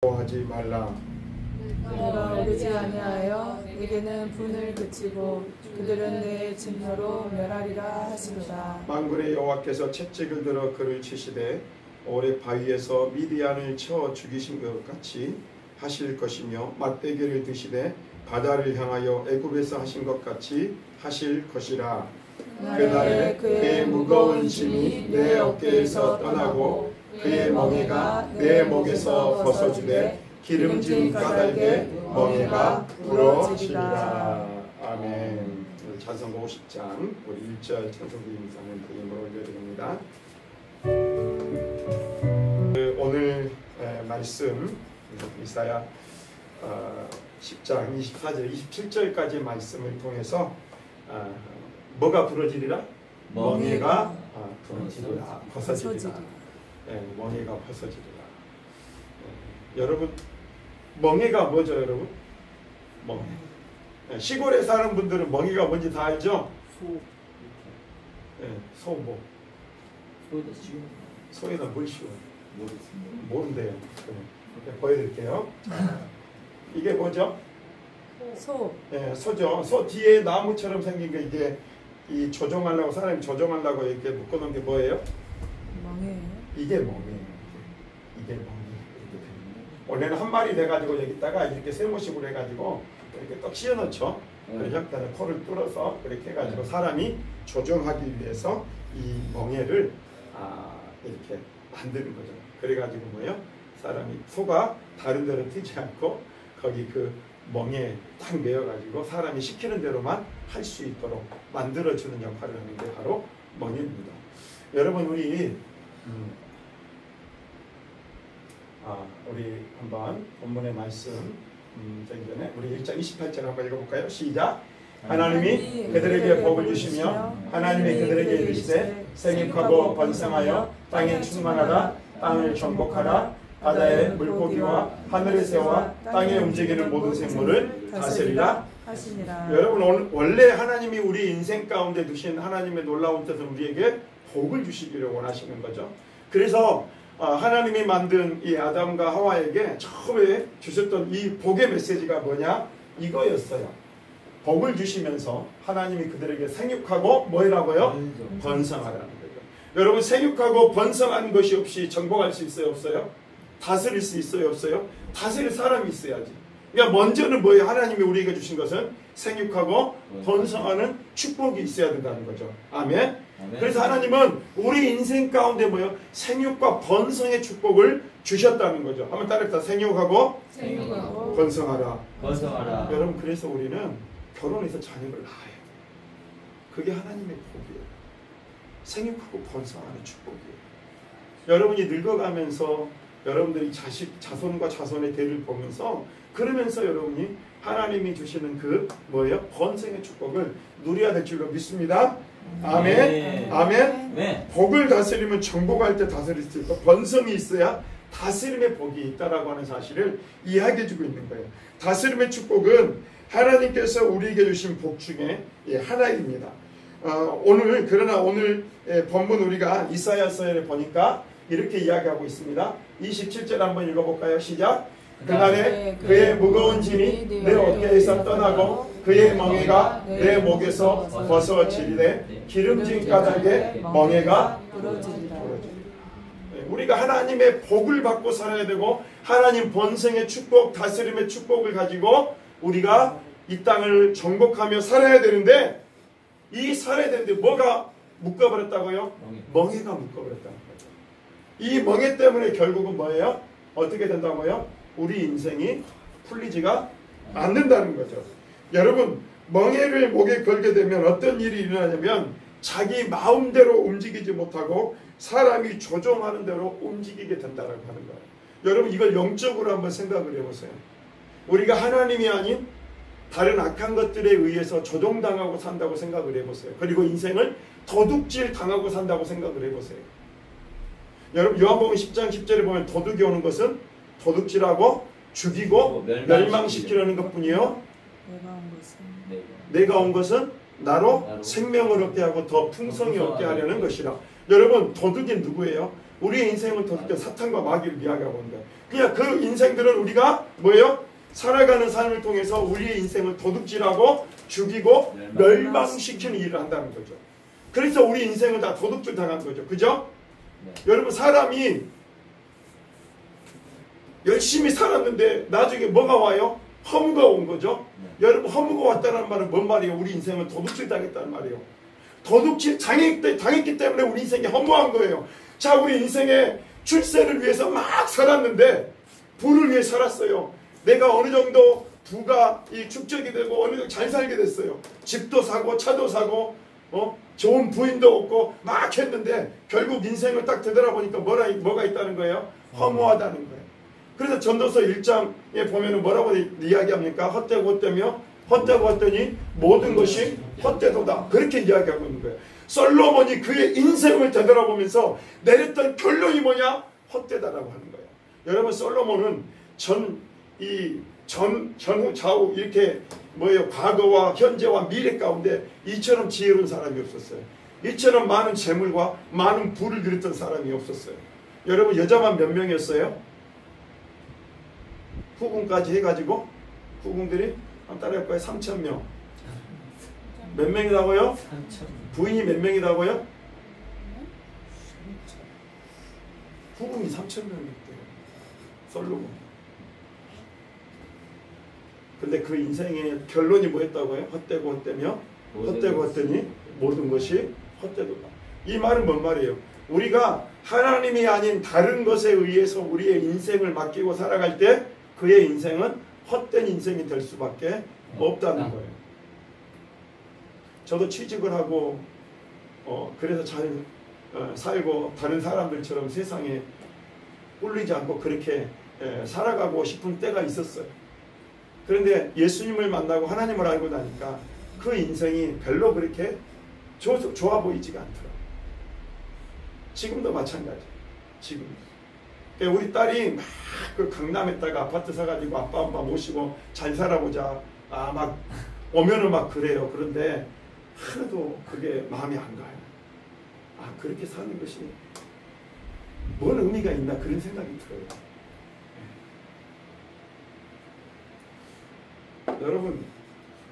하지 말라. 내가 오르지 아니하여 내게는 분을 그치고 그들은 내 진노로 멸하리라 하시도다. 만군의 여호와께서 채찍을 들어 그를 치시되 오래 바위에서 미디안을 쳐 죽이신 것 같이 하실 것이며 막대기를 드시되 바다를 향하여 애굽에서 하신 것 같이 하실 것이라. 그날에 그의 무거운 짐이 내 어깨에서 떠나고 그의 멍에가 내 목에서 벗어지되 기름진 까닭에 멍에가 부러지리라. 아멘. 찬송가 50장 우리 1절 찬송가 임상을 드림으로 올려드립니다. 오늘 말씀 이사야 10장 24절 27절까지 말씀을 통해서 뭐가 부러지리라? 멍에가 부러지리라. 벗어지리라. 멍에가 벗어지리라. 여러분 멍에가 뭐죠, 여러분? 멍에. 시골에 사는 분들은 멍에가 뭔지 다 알죠? 소 뭐? 소에는 뭘 씌워? 모른대요. 보여드릴게요. 이게 뭐죠? 소. 소죠. 소 뒤에 나무처럼 생긴 게 이게 이 조종하려고 사람이 조종하려고 이렇게 묶어놓은 게 뭐예요? 멍에예요. 이게 멍이에요. 이게 멍이. 원래는 한 마리 돼가지고 여기다가 이렇게 세모식으로 해가지고 이렇게 떡 씌워놓죠. 그래서 코를 뚫어서 그렇게 해가지고 사람이 조종하기 위해서 이 멍에를 이렇게 만드는 거죠. 그래가지고 뭐예요? 사람이 소가 다른 데로 튀지 않고 거기 그 멍에 딱 매어가지고 사람이 시키는 대로만 할 수 있도록 만들어주는 역할을 하는 게 바로 멍에입니다. 여러분 우리 한번 본문의 말씀 되기 전에 우리 1장 28절 한번 읽어볼까요? 시작! 하나님이 그들에게 복을 주시며 하나님이 그들에게 이르시되 생육하고 번성하여 땅에 충만하라. 땅을 정복하라. 바다의 물고기와 하늘의 새와 땅에 움직이는 모든 생물을 다스리라 하시니라. 여러분 원래 하나님이 우리 인생 가운데 두신 하나님의 놀라운 뜻은 우리에게 복을 주시기를 원하시는 거죠. 그래서 하나님이 만든 이 아담과 하와에게 처음에 주셨던 이 복의 메시지가 뭐냐? 이거였어요. 복을 주시면서 하나님이 그들에게 생육하고 뭐라고요? 번성하라는 거죠. 여러분 생육하고 번성하는 것이 없이 정복할 수 있어요? 없어요? 다스릴 수 있어요? 없어요? 다스릴 사람이 있어야지. 그러니까 먼저는 뭐예요? 하나님이 우리에게 주신 것은 생육하고 번성하는 축복이 있어야 된다는 거죠. 아멘. 그래서 하나님은 우리 인생 가운데 뭐예요? 생육과 번성의 축복을 주셨다는 거죠. 한번 따라합시다. 생육하고 번성하라. 여러분 그래서 우리는 결혼해서 자녀를 낳아야 돼요. 그게 하나님의 복이에요. 생육하고 번성하는 축복이에요. 여러분이 늙어가면서 여러분들이 자손과 자손의 대를 보면서 그러면서 여러분이 하나님이 주시는 그 뭐예요? 번성의 축복을 누려야 될 줄로 믿습니다. 아멘. 아멘. 네. 복을 다스리면 정복할 때 다스릴 수 있고 번성이 있어야 다스림의 복이 있다라고 하는 사실을 이야기해주고 있는 거예요. 다스림의 축복은 하나님께서 우리에게 주신 복 중에 하나입니다. 그러나 오늘 본문 우리가 이사야서에 보니까 이렇게 이야기하고 있습니다. 27절 한번 읽어볼까요? 시작! 그날에 그의 무거운 짐이 내 어깨에서 떠나고 그의 멍에가 내 목에서 벗어지리되 기름진 까닭에 멍에가 부러지리라. 우리가 하나님의 복을 받고 살아야 되고 하나님 번성의 축복, 다스림의 축복을 가지고 우리가 이 땅을 정복하며 살아야 되는데 뭐가 묶어버렸다고요? 멍에가 묶어버렸다는 거죠. 이 멍에 때문에 결국은 뭐예요? 어떻게 된다고요? 우리 인생이 풀리지가 않는다는 거죠. 여러분 멍에를 목에 걸게 되면 어떤 일이 일어나냐면 자기 마음대로 움직이지 못하고 사람이 조종하는 대로 움직이게 된다고 하는 거예요. 여러분 이걸 영적으로 한번 생각을 해보세요. 우리가 하나님이 아닌 다른 악한 것들에 의해서 조종당하고 산다고 생각을 해보세요. 그리고 인생을 도둑질 당하고 산다고 생각을 해보세요. 여러분 요한복음 10장 10절에 보면 도둑이 오는 것은 도둑질하고 죽이고 멸망시키려는 것뿐이요. 내가 온 것은 나로 생명을 얻게 하고 더 풍성히 얻게 하려는 것이라. 여러분 도둑이 누구예요? 우리의 인생을 도둑질 사탄과 마귀를 이야기하고 있는 거예요. 그냥 그 인생들은 우리가 뭐예요? 살아가는 삶을 통해서 우리의 인생을 도둑질하고 죽이고 멸망시키는 일을 한다는 거죠. 그래서 우리 인생을 다 도둑질 당한 거죠. 그죠? 네. 여러분 사람이 열심히 살았는데 나중에 뭐가 와요? 허무가 온 거죠. 네. 여러분 허무가 왔다는 말은 뭔 말이에요? 우리 인생은 도둑질 당했다는 말이에요. 도둑질 당했기 때문에 우리 인생이 허무한 거예요. 자, 우리 인생의 출세를 위해서 막 살았는데 부를 위해 살았어요. 내가 어느 정도 부가 이 축적이 되고 어느 정도 잘 살게 됐어요. 집도 사고 차도 사고 좋은 부인도 얻고 막 했는데 결국 인생을 딱 되돌아보니까 뭐가 있다는 거예요? 허무하다는 거예요. 그래서 전도서 1장에 보면은 뭐라고 이야기합니까? 헛되고 헛되며 헛되고 헛되니 모든 것이 헛되도다. 그렇게 이야기하고 있는 거예요. 솔로몬이 그의 인생을 되돌아보면서 내렸던 결론이 뭐냐? 헛되다라고 하는 거예요. 여러분 솔로몬은 전후 좌우 이렇게 뭐예요? 과거와 현재와 미래 가운데 이처럼 지혜로운 사람이 없었어요. 이처럼 많은 재물과 많은 부를 누렸던 사람이 없었어요. 여러분 여자만 몇 명이었어요? 후궁까지 해가지고 후궁들이 한 따라할 거예요. 3,000명. 몇 명이라고요? 부인이 몇 명이라고요? 후궁이 3,000명이었대요. 솔로몬. 근데 그 인생의 결론이 뭐였다고요? 헛되고 헛되며 헛되고 헛되니 모든 것이 헛되도다. 이 말은 뭔 말이에요? 우리가 하나님이 아닌 다른 것에 의해서 우리의 인생을 맡기고 살아갈 때 그의 인생은 헛된 인생이 될 수밖에 없다는 거예요. 저도 취직을 하고 그래서 잘 살고 다른 사람들처럼 세상에 꿀리지 않고 그렇게 살아가고 싶은 때가 있었어요. 그런데 예수님을 만나고 하나님을 알고 나니까 그 인생이 별로 그렇게 좋아 보이지가 않더라고요. 지금도 마찬가지예요. 지금 우리 딸이 막 그 강남에다가 아파트 사가지고 아빠 엄마 모시고 잘 살아보자. 막 오면은 막 그래요. 그런데 하나도 그게 마음이 안 가요. 그렇게 사는 것이 뭔 의미가 있나 그런 생각이 들어요. 여러분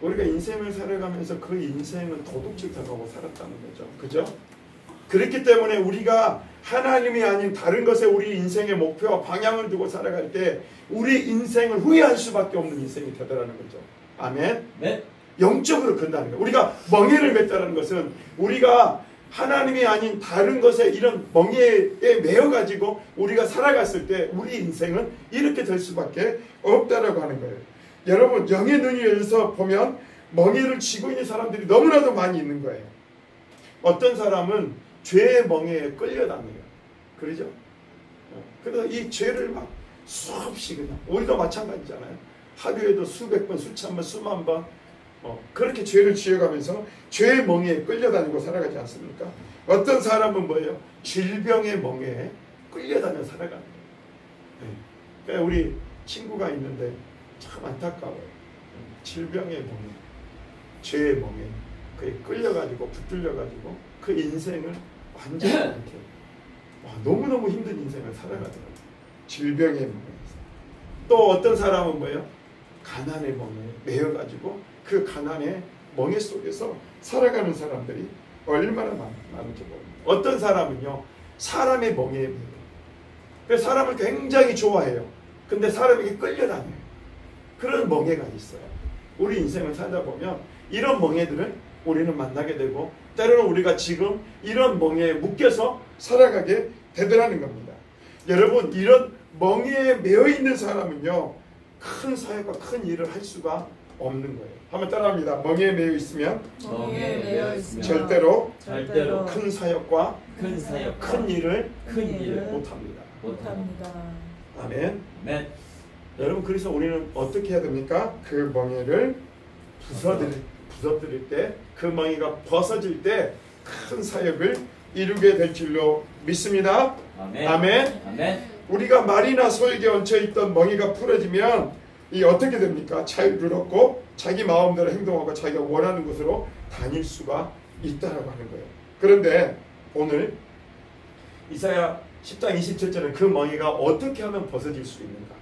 우리가 인생을 살아가면서 그 인생은 도둑질 당하고 살았다는 거죠. 그죠? 그렇기 때문에 우리가 하나님이 아닌 다른 것에 우리 인생의 목표와 방향을 두고 살아갈 때 우리 인생을 후회할 수밖에 없는 인생이 되더라는 거죠. 아멘. 네. 영적으로 그런다는 거예요. 우리가 멍에를 맸다는 것은 우리가 하나님이 아닌 다른 것에 이런 멍에에 매여가지고 우리가 살아갔을 때 우리 인생은 이렇게 될 수밖에 없다라고 하는 거예요. 여러분 영의 눈이 열려서 보면 멍에를 쥐고 있는 사람들이 너무나도 많이 있는 거예요. 어떤 사람은 죄의 멍에에 끌려다녀요. 그러죠? 그래서 이 죄를 막 수없이 그냥 우리도 마찬가지잖아요. 하루에도 수백 번, 수천 번, 수만 번 그렇게 죄를 지어가면서 죄의 멍에에 끌려다니고 살아가지 않습니까? 어떤 사람은 뭐예요? 질병의 멍에에 끌려다녀 살아가는 거예요. 그러니까 우리 친구가 있는데 참 안타까워요. 질병의 멍에, 죄의 멍에 그에 끌려가지고 붙들려가지고 그 인생을 완전히 이렇게 너무너무 힘든 인생을 살아가더라고요. 질병의 멍에서. 또 어떤 사람은 뭐예요? 가난의 멍에 매여가지고 그 가난의 멍에 속에서 살아가는 사람들이 얼마나 많은지 모릅니다. 어떤 사람은요 사람의 멍에에 매여요. 그래서 사람을 굉장히 좋아해요. 근데 사람에게 끌려다녀요. 그런 멍에가 있어요. 우리 인생을 살다 보면 이런 멍에들을 우리는 만나게 되고 때로는 우리가 지금 이런 멍에에 묶여서 살아가게 되더라는 겁니다. 여러분 이런 멍에에 매여있는 사람은요 큰 사역과 큰 일을 할 수가 없는 거예요. 한번 따라합니다. 멍에에 매여 있으면 절대로 큰 사역과 큰 일을 못합니다. 아멘. 네. 여러분 그래서 우리는 어떻게 해야 됩니까? 그 멍에를 부서뜨릴 때 그 멍에가 벗어질 때 큰 사역을 이루게 될 줄로 믿습니다. 아멘. 아멘. 아멘. 우리가 말이나 소에게 얹혀있던 멍에가 풀어지면 이 어떻게 됩니까? 자유롭고 자기 마음대로 행동하고 자기가 원하는 곳으로 다닐 수가 있다라고 하는 거예요. 그런데 오늘 이사야 10장 27절에 그 멍에가 어떻게 하면 벗어질 수 있는가?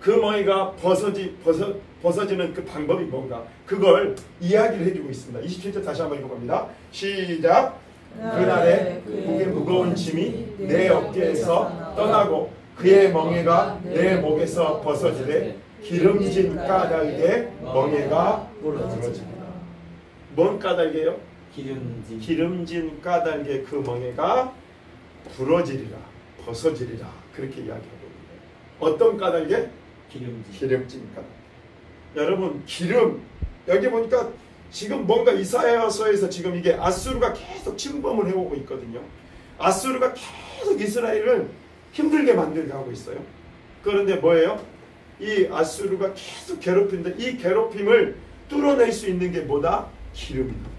그 멍에가 벗어지는 그 방법이 뭔가? 그걸 이야기를 해주고 있습니다. 27절 다시 한번 읽어봅니다. 시작. 그날에 그의 무거운 짐이 내 어깨에서 떠나고 그의 멍에가 내 목에서 벗어지되 기름진 까닭에 멍에가 부러지리라. 뭔 까닭이에요? 기름진 까닭에 그 멍에가 부러지리라, 벗어지리라. 그렇게 이야기하고 있는데 어떤 까닭에? 기름진 까닭. 여러분 기름 여기 보니까 지금 뭔가 이사야서에서 지금 이게 아수르가 계속 침범을 해오고 있거든요. 아수르가 계속 이스라엘을 힘들게 만들게 하고 있어요. 그런데 뭐예요? 이 아수르가 계속 괴롭히는데 이 괴롭힘을 뚫어낼 수 있는 게 뭐다? 기름이다.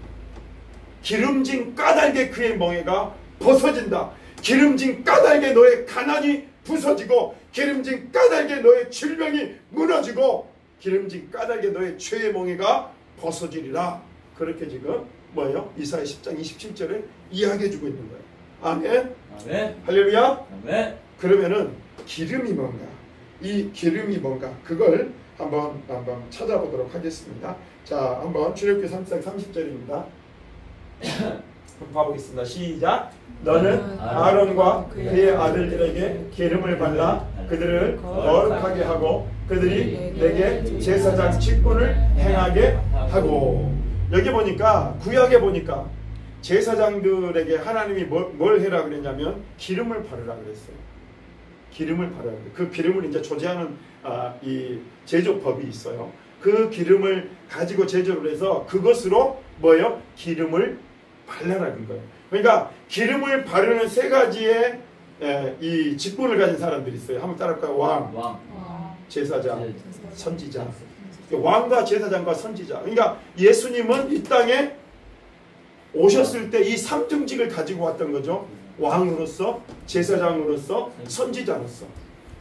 기름진 까닭에 그의 멍에가 벗어진다. 기름진 까닭에 너의 가난이 부서지고 기름진 까닭에 너의 질병이 무너지고 기름진 까닭에 너의 죄의 멍에가 벗어지리라. 그렇게 지금 뭐예요? 이사야 10장 27절에 이야기해주고 있는 거예요. 아멘. 아멘. 할렐루야. 아멘. 그러면은 기름이 뭔가? 이 기름이 뭔가? 그걸 한번 찾아보도록 하겠습니다. 자, 한번 출애굽기 3장 30절입니다. 한번 봐보겠습니다. 시작. 너는 아론과 그의 아들들에게 기름을 발라 그들을 거룩하게 하고 그들이 내게 제사장 직분을 행하게 하고. 여기 보니까 구약에 보니까 제사장들에게 하나님이 뭘 해라 그랬냐면 기름을 바르라 그랬어요. 기름을 바르라. 그 기름을 이제 조제하는 이 제조법이 있어요. 그 기름을 가지고 제조를 해서 그것으로 뭐예요? 기름을 발라라는 거예요. 그러니까 기름을 바르는 세 가지의 이 직분을 가진 사람들이 있어요. 한번 따라할까요? 왕, 제사장, 선지자. 왕과 제사장과 선지자. 그러니까 예수님은 이 땅에 오셨을 때 이 삼등직을 가지고 왔던 거죠. 왕으로서, 제사장으로서, 선지자로서.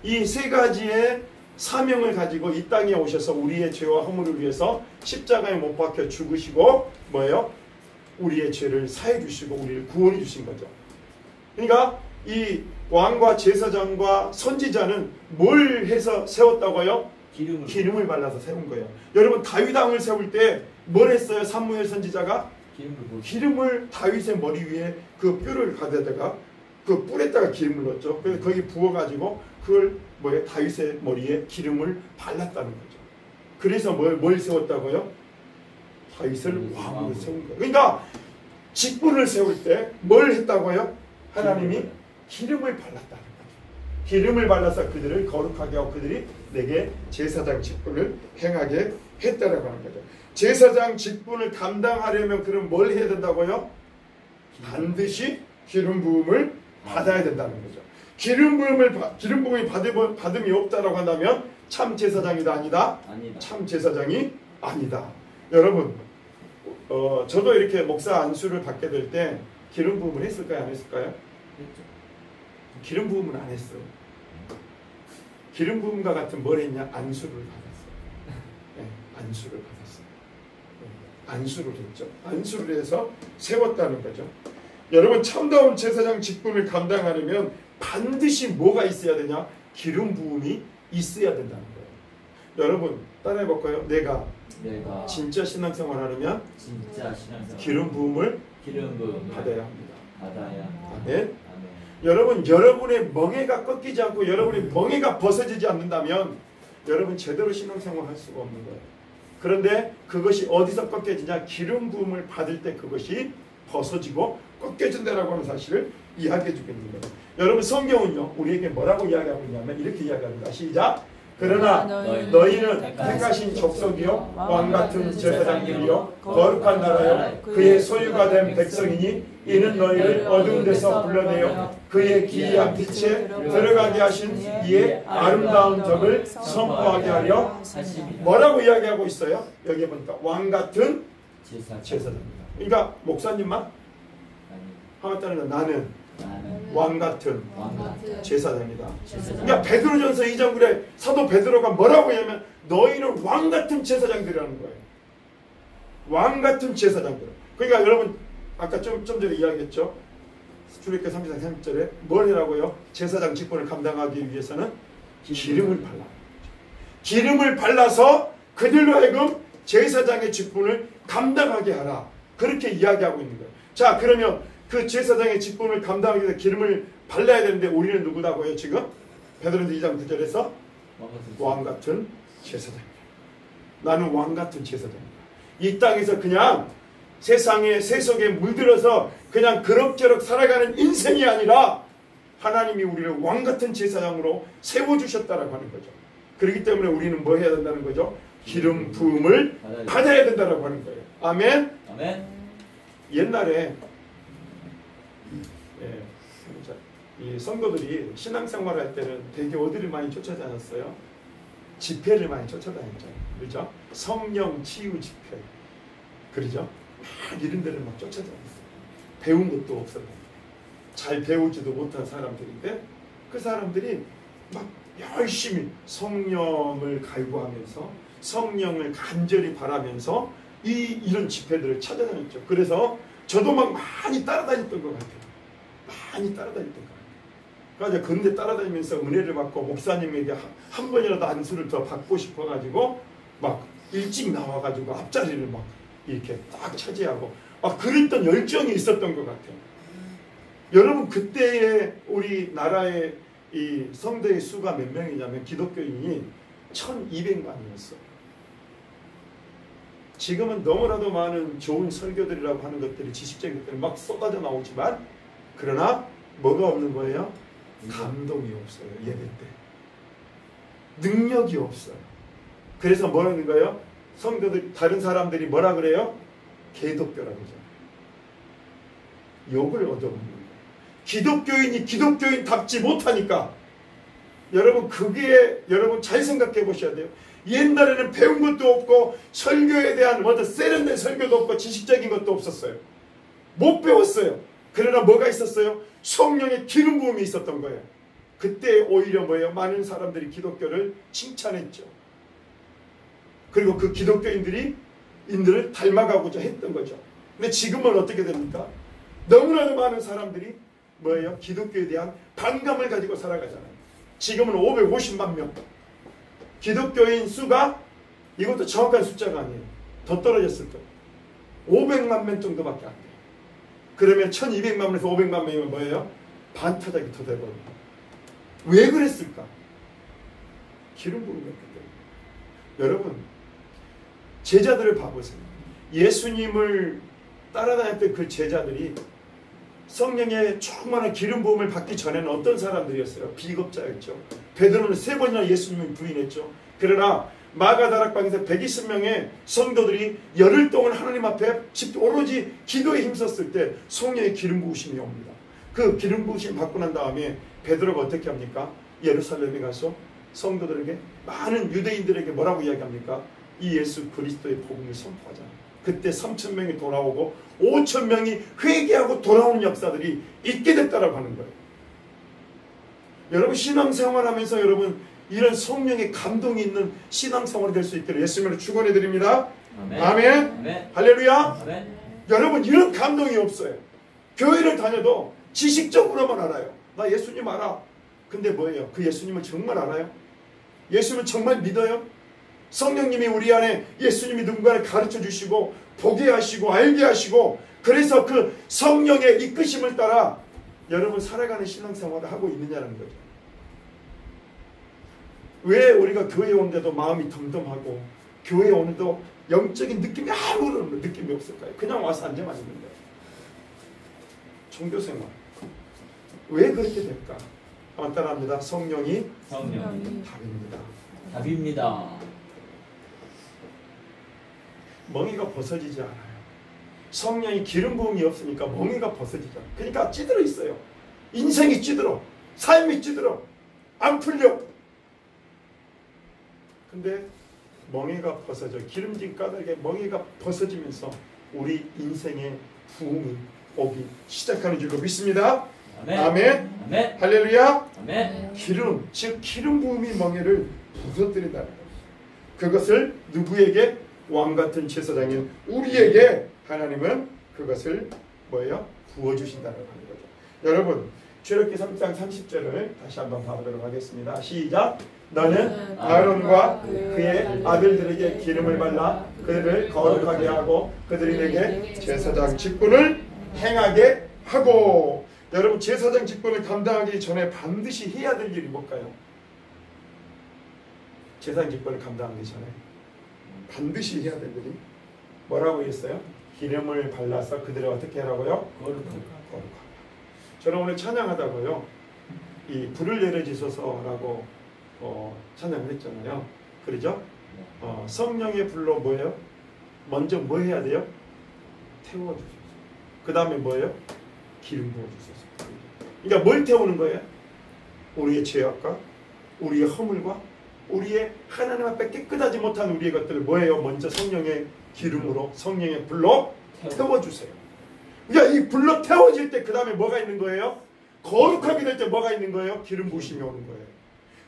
이 세 가지의 사명을 가지고 이 땅에 오셔서 우리의 죄와 허물을 위해서 십자가에 못 박혀 죽으시고 뭐예요? 우리의 죄를 사해 주시고 우리를 구원해 주신 거죠. 그러니까 이 왕과 제사장과 선지자는 뭘 해서 세웠다고요? 기름을 발라서 세운 거예요. 여러분 다윗 왕을 세울 때 뭘 했어요? 사무엘 선지자가 기름을 다윗의 머리 위에 그 뼈를 가져다가 그 뿔에다가 기름을 넣었죠. 그래서 거기 부어가지고 그걸 뭐예요? 다윗의 머리에 기름을 발랐다는 거죠. 그래서 뭘 세웠다고요? 다윗을 왕으로 세운 거예요. 그러니까 직분을 세울 때 뭘 했다고요? 하나님이 기름을 발랐다는 거죠. 기름을 발라서 그들을 거룩하게 하고 그들이 내게 제사장 직분을 행하게 했다라고 하는 거죠. 제사장 직분을 감당하려면 그럼 뭘 해야 된다고요? 반드시 기름 부음을 받아야 된다는 거죠. 기름 부음이 받음이 없다라고 한다면 참 제사장이다 아니다? 참 제사장이 아니다. 여러분 저도 이렇게 목사 안수를 받게 될 때 기름 부음을 했을까요? 안 했을까요? 기름 부음은 안 했어요. 기름 부음과 같은 뭘 했냐? 안수를 받았어요. 네, 안수를 받았어요. 네, 안수를 했죠. 안수를 해서 세웠다는 거죠. 여러분 참다운 제사장 직분을 감당하려면 반드시 뭐가 있어야 되냐? 기름 부음이 있어야 된다는 거예요. 여러분 따라해 볼까요? 내가 진짜 신앙생활 하려면 기름 부음을 받아야 합니다. 아멘. 여러분 여러분의 멍에가 꺾이지 않고 여러분의 멍에가 벗어지지 않는다면 여러분 제대로 신앙생활 할 수가 없는 거예요. 그런데 그것이 어디서 꺾여지냐? 기름 부음을 받을 때 그것이 벗어지고 꺾여진다라고 하는 사실을 이야기해 주고 있는 거예요. 여러분 성경은요 우리에게 뭐라고 이야기하고 있냐면 이렇게 이야기합니다. 시작. 그러나 너희는 택하신 족속이요 왕같은 제사장들이요 거룩한 나라요 그의 소유가 된 백성이니 이는 너희를 어두운 데서 불러내어 그의 기이한 빛에 들어가게 하신 이의 아름다운 덕을 선포하게 하려 뭐라고 이야기하고 있어요? 여기 보니까 왕같은 제사장입니다. 그러니까 목사님만 하겠다는 건 나는 왕같은 제사장이다. 그러니까 베드로전서 2장 9절에 사도 베드로가 뭐라고 하냐면 너희는 왕같은 제사장들이라는 거예요. 왕같은 제사장들. 그러니까 여러분 아까 좀 전에 이야기했죠. 출애굽기 30장 30절에 뭘 해라고요? 제사장 직분을 감당하기 위해서는 기름을 발라. 기름을 발라서 그들로 하여금 제사장의 직분을 감당하게 하라. 그렇게 이야기하고 있는 거예요. 자, 그러면 그 제사장의 직분을 감당하기 위해서 기름을 발라야 되는데 우리는 누구다고요 지금? 베드로전서 2장 9절에서 왕같은 제사장이다. 나는 왕같은 제사장이다. 이 땅에서 그냥 세상의 세속에 물들어서 그냥 그럭저럭 살아가는 인생이 아니라 하나님이 우리를 왕같은 제사장으로 세워주셨다라고 하는 거죠. 그렇기 때문에 우리는 뭐 해야 된다는 거죠? 기름 부음을 받아야 된다라고 하는 거예요. 아멘. 아멘. 옛날에 이 성도들이 신앙생활 할 때는 되게 어디를 많이 쫓아다녔어요? 집회를 많이 쫓아다녔죠. 그렇죠? 성령 치유 집회. 그렇죠? 막 이런 데를 막 쫓아다녔어요. 배운 것도 없어요. 잘 배우지도 못한 사람들인데 그 사람들이 막 열심히 성령을 갈구하면서 성령을 간절히 바라면서 이런 집회들을 찾아다녔죠. 그래서 저도 막 많이 따라다녔던 것 같아요. 많이 따라다녔던 것 같아요. 그래서 그런데 따라다니면서 은혜를 받고 목사님에게 한 번이라도 안수를 더 받고 싶어가지고 막 일찍 나와가지고 앞자리를 막 이렇게 딱 차지하고 막 그랬던 열정이 있었던 것 같아요. 여러분 그때의 우리나라의 이 성도의 수가 몇 명이냐면 기독교인이 1200만이었어. 지금은 너무나도 많은 좋은 설교들이라고 하는 것들이 지식적인 것들이 막 쏟아져 나오지만 그러나 뭐가 없는 거예요? 감동이 없어요. 예배 때 능력이 없어요. 그래서 뭐라는 거예요? 성도들 다른 사람들이 뭐라 그래요? 개독교라고 그러죠. 욕을 얻어먹는 거예요. 기독교인이 기독교인답지 못하니까. 여러분 그게 여러분 잘 생각해 보셔야 돼요. 옛날에는 배운 것도 없고 설교에 대한 어떤 세련된 설교도 없고 지식적인 것도 없었어요. 못 배웠어요. 그러나 뭐가 있었어요? 성령의 기름 부음이 있었던 거예요. 그때 오히려 뭐예요? 많은 사람들이 기독교를 칭찬했죠. 그리고 그 기독교인들을 닮아가고자 했던 거죠. 근데 지금은 어떻게 됩니까? 너무나도 많은 사람들이 뭐예요? 기독교에 대한 반감을 가지고 살아가잖아요. 지금은 550만 명. 기독교인 수가 이것도 정확한 숫자가 아니에요. 더 떨어졌을 거예요. 500만 명 정도밖에 안 돼요. 그러면 1200만 명에서 500만 명이면 뭐예요? 반타작이 더 돼버립니다. 왜 그랬을까? 기름 부음이었기 때문에. 여러분 제자들을 봐보세요. 예수님을 따라다녔던 그 제자들이 성령의 충만한 기름 부음을 받기 전에는 어떤 사람들이었어요? 비겁자였죠. 베드로는 3번이나 예수님을 부인했죠. 그러나 마가다락방에서 120명의 성도들이 열흘 동안 하나님 앞에 오로지 기도에 힘썼을 때 성령의 기름 부으심이 옵니다. 그 기름 부으심 받고 난 다음에 베드로가 어떻게 합니까? 예루살렘에 가서 성도들에게 많은 유대인들에게 뭐라고 이야기합니까? 이 예수 그리스도의 복음을 선포하잖아요. 그때 3,000명이 돌아오고 5,000명이 회개하고 돌아오는 역사들이 있게 됐다라고 하는 거예요. 여러분 신앙생활하면서 여러분 이런 성령의 감동이 있는 신앙생활이 될 수 있기를 예수님으로 축원해 드립니다. 아멘. 아멘. 아멘. 할렐루야. 아멘. 여러분 이런 감동이 없어요. 교회를 다녀도 지식적으로만 알아요. 나 예수님 알아. 근데 뭐예요? 그 예수님을 정말 알아요? 예수님을 정말 믿어요? 성령님이 우리 안에 예수님이 누군가를 가르쳐 주시고 보게 하시고 알게 하시고 그래서 그 성령의 이끄심을 따라 여러분 살아가는 신앙생활을 하고 있느냐는 거죠. 왜 우리가 교회에 오는데도 마음이 덤덤하고 교회에 오는데도 영적인 느낌이 아무런 느낌이 없을까요? 그냥 와서 앉아만 있는 거예요. 종교생활 왜 그렇게 될까? 한번 따라합니다. 성령이 답입니다. 답입니다. 멍에가 벗어지지 않아요. 성령이 기름 부음이 없으니까 멍에가 벗어지잖아요. 그러니까 찌들어 있어요. 인생이 찌들어. 삶이 찌들어. 안 풀려. 근데 멍에가 벗어져. 기름진 까닭에 멍에가 벗어지면서 우리 인생의 부흥이 오기 시작하는 줄로 믿습니다. 아멘. 아멘. 아멘. 할렐루야. 아멘. 기름, 즉 기름 부음이 멍에를 부서뜨린다는 거예요. 그것을 누구에게? 왕같은 제사장인 우리에게 하나님은 그것을 뭐예요? 부어주신다는 거죠. 여러분 출애굽기 3장 30절을 다시 한번 봐보도록 하겠습니다. 시작. 너는 아론과 그의 아들들에게 기름을 발라 그들을 거룩하게 하고 그들이 내게 제사장 직분을 행하게 하고. 여러분 제사장 직분을 감당하기 전에 반드시 해야 될 일이 뭘까요? 제사장 직분을 감당하기 전에 반드시 해야 될 일이 뭐라고 했어요? 기름을 발라서 그들을 어떻게 하라고요? 거룩하게. 저는 오늘 찬양하다고요, 이 불을 내려주소서라고 찬양을 했잖아요. 그러죠? 성령의 불로 뭐예요? 먼저 뭐 해야 돼요? 태워주소서. 그 다음에 뭐예요? 기름 부어주소서. 그러니까 뭘 태우는 거예요? 우리의 죄악과 우리의 허물과 우리의 하나님 앞에 깨끗하지 못한 우리의 것들을 뭐예요? 먼저 성령의 기름으로, 성령의 불로 태워주세요. 그러니까 이 불로 태워질 때 그 다음에 뭐가 있는 거예요? 거룩하게 될 때 뭐가 있는 거예요? 기름 부으심이 오는 거예요.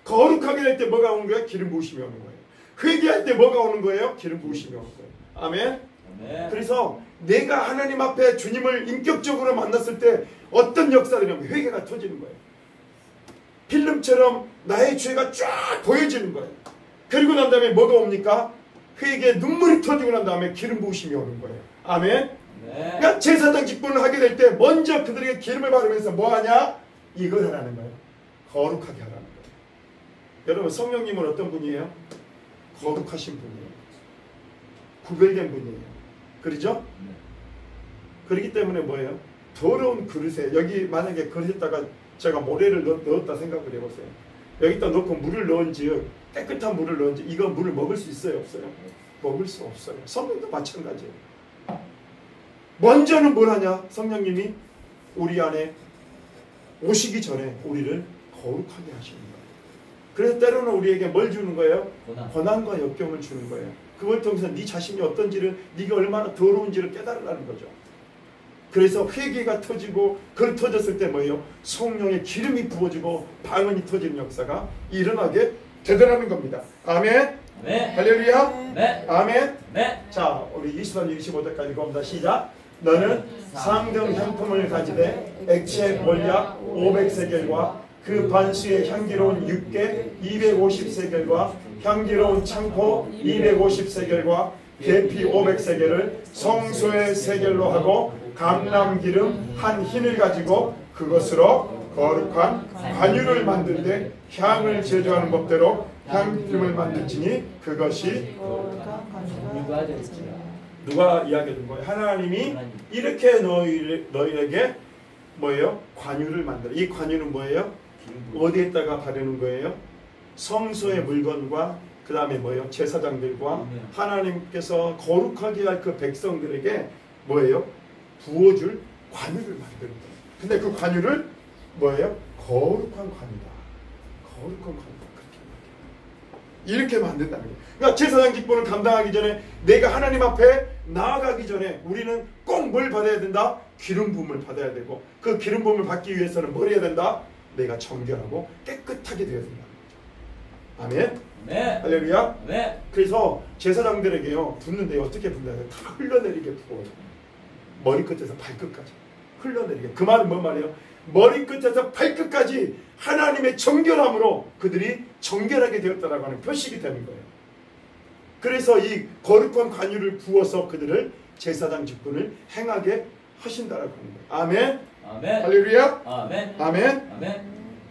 거룩하게 될 때 뭐가 오는 거예요? 기름 부으심이 오는 거예요. 회개할 때 뭐가 오는 거예요? 기름 부으심이 오는 거예요. 아멘? 아멘. 그래서 내가 하나님 앞에 주님을 인격적으로 만났을 때 어떤 역사들이냐면 회개가 터지는 거예요. 필름처럼 나의 죄가 쫙 보여지는 거예요. 그리고 난 다음에 뭐가 옵니까? 회개에 눈물이 터지고 난 다음에 기름 부으심이 오는 거예요. 아멘? 그러니까 제사장 직분을 하게 될 때 먼저 그들에게 기름을 바르면서 뭐하냐? 이걸 하라는 거예요. 거룩하게 하라는 거예요. 여러분 성령님은 어떤 분이에요? 거룩하신 분이에요. 구별된 분이에요. 그렇죠? 그렇기 때문에 뭐예요? 더러운 그릇에, 여기 만약에 그릇에다가 제가 모래를 넣었다 생각을 해보세요. 여기다 넣고 물을 넣은즉, 깨끗한 물을 넣은즉 이거 물을 먹을 수 있어요? 없어요? 먹을 수 없어요. 성령도 마찬가지예요. 먼저는 뭘 하냐? 성령님이 우리 안에 오시기 전에 우리를 거룩하게 하시는 거예요. 그래서 때로는 우리에게 뭘 주는 거예요? 고난과 역경을 주는 거예요. 그걸 통해서 네 자신이 어떤지를, 네가 얼마나 더러운지를 깨달으라는 거죠. 그래서 회개가 터지고, 그걸 터졌을 때 뭐예요? 성령의 기름이 부어지고 방언이 터지는 역사가 일어나게 되더라는 겁니다. 아멘. 네. 할렐루야. 네. 아멘. 네. 자, 우리 23, 25절까지 봅니다. 시작. 너는 상등 향품을 가지되 액체 몰약 500세겔과 그 반수의 향기로운 육개 250세겔과 향기로운 창포 250세겔과 계피 500세겔을 성소의 세겔로 하고 감람기름 한 흰을 가지고 그것으로 거룩한 관유를 만들되 향을 제조하는 법대로 향기름을 만들지니 그것이 누가 이야기해준 거예요? 하나님이 이렇게 너희에게 뭐예요? 관유를 만들어. 이 관유는 뭐예요? 어디에다가 바르는 거예요? 성소의 물건과 그 다음에 뭐예요? 제사장들과 하나님께서 거룩하게 할 그 백성들에게 뭐예요? 부어줄 관유를 만드는 거예요. 근데 그 관유를 뭐예요? 거룩한 관유다. 거룩한 관유다. 이렇게 만든다는 거예요. 그러니까 제사장 직분을 감당하기 전에, 내가 하나님 앞에 나아가기 전에 우리는 꼭 뭘 받아야 된다? 기름 부음을 받아야 되고, 그 기름 부음을 받기 위해서는 뭘 해야 된다? 내가 정결하고 깨끗하게 되어야 된다는 거죠. 아멘. 네. 할렐루야. 네. 그래서 제사장들에게요, 붓는데 어떻게 붓나요? 다 흘러내리게 부어요. 머리끝에서 발끝까지 흘러내리게. 그 말은 뭔 말이에요? 머리끝에서 발끝까지 하나님의 정결함으로 그들이 정결하게 되었다라고 하는 표식이 되는 거예요. 그래서 이 거룩한 관유를 부어서 그들을 제사장 직분을 행하게 하신다라고 하는 거예요. 아멘. 아멘. 할렐루야. 아멘. 아멘. 아멘.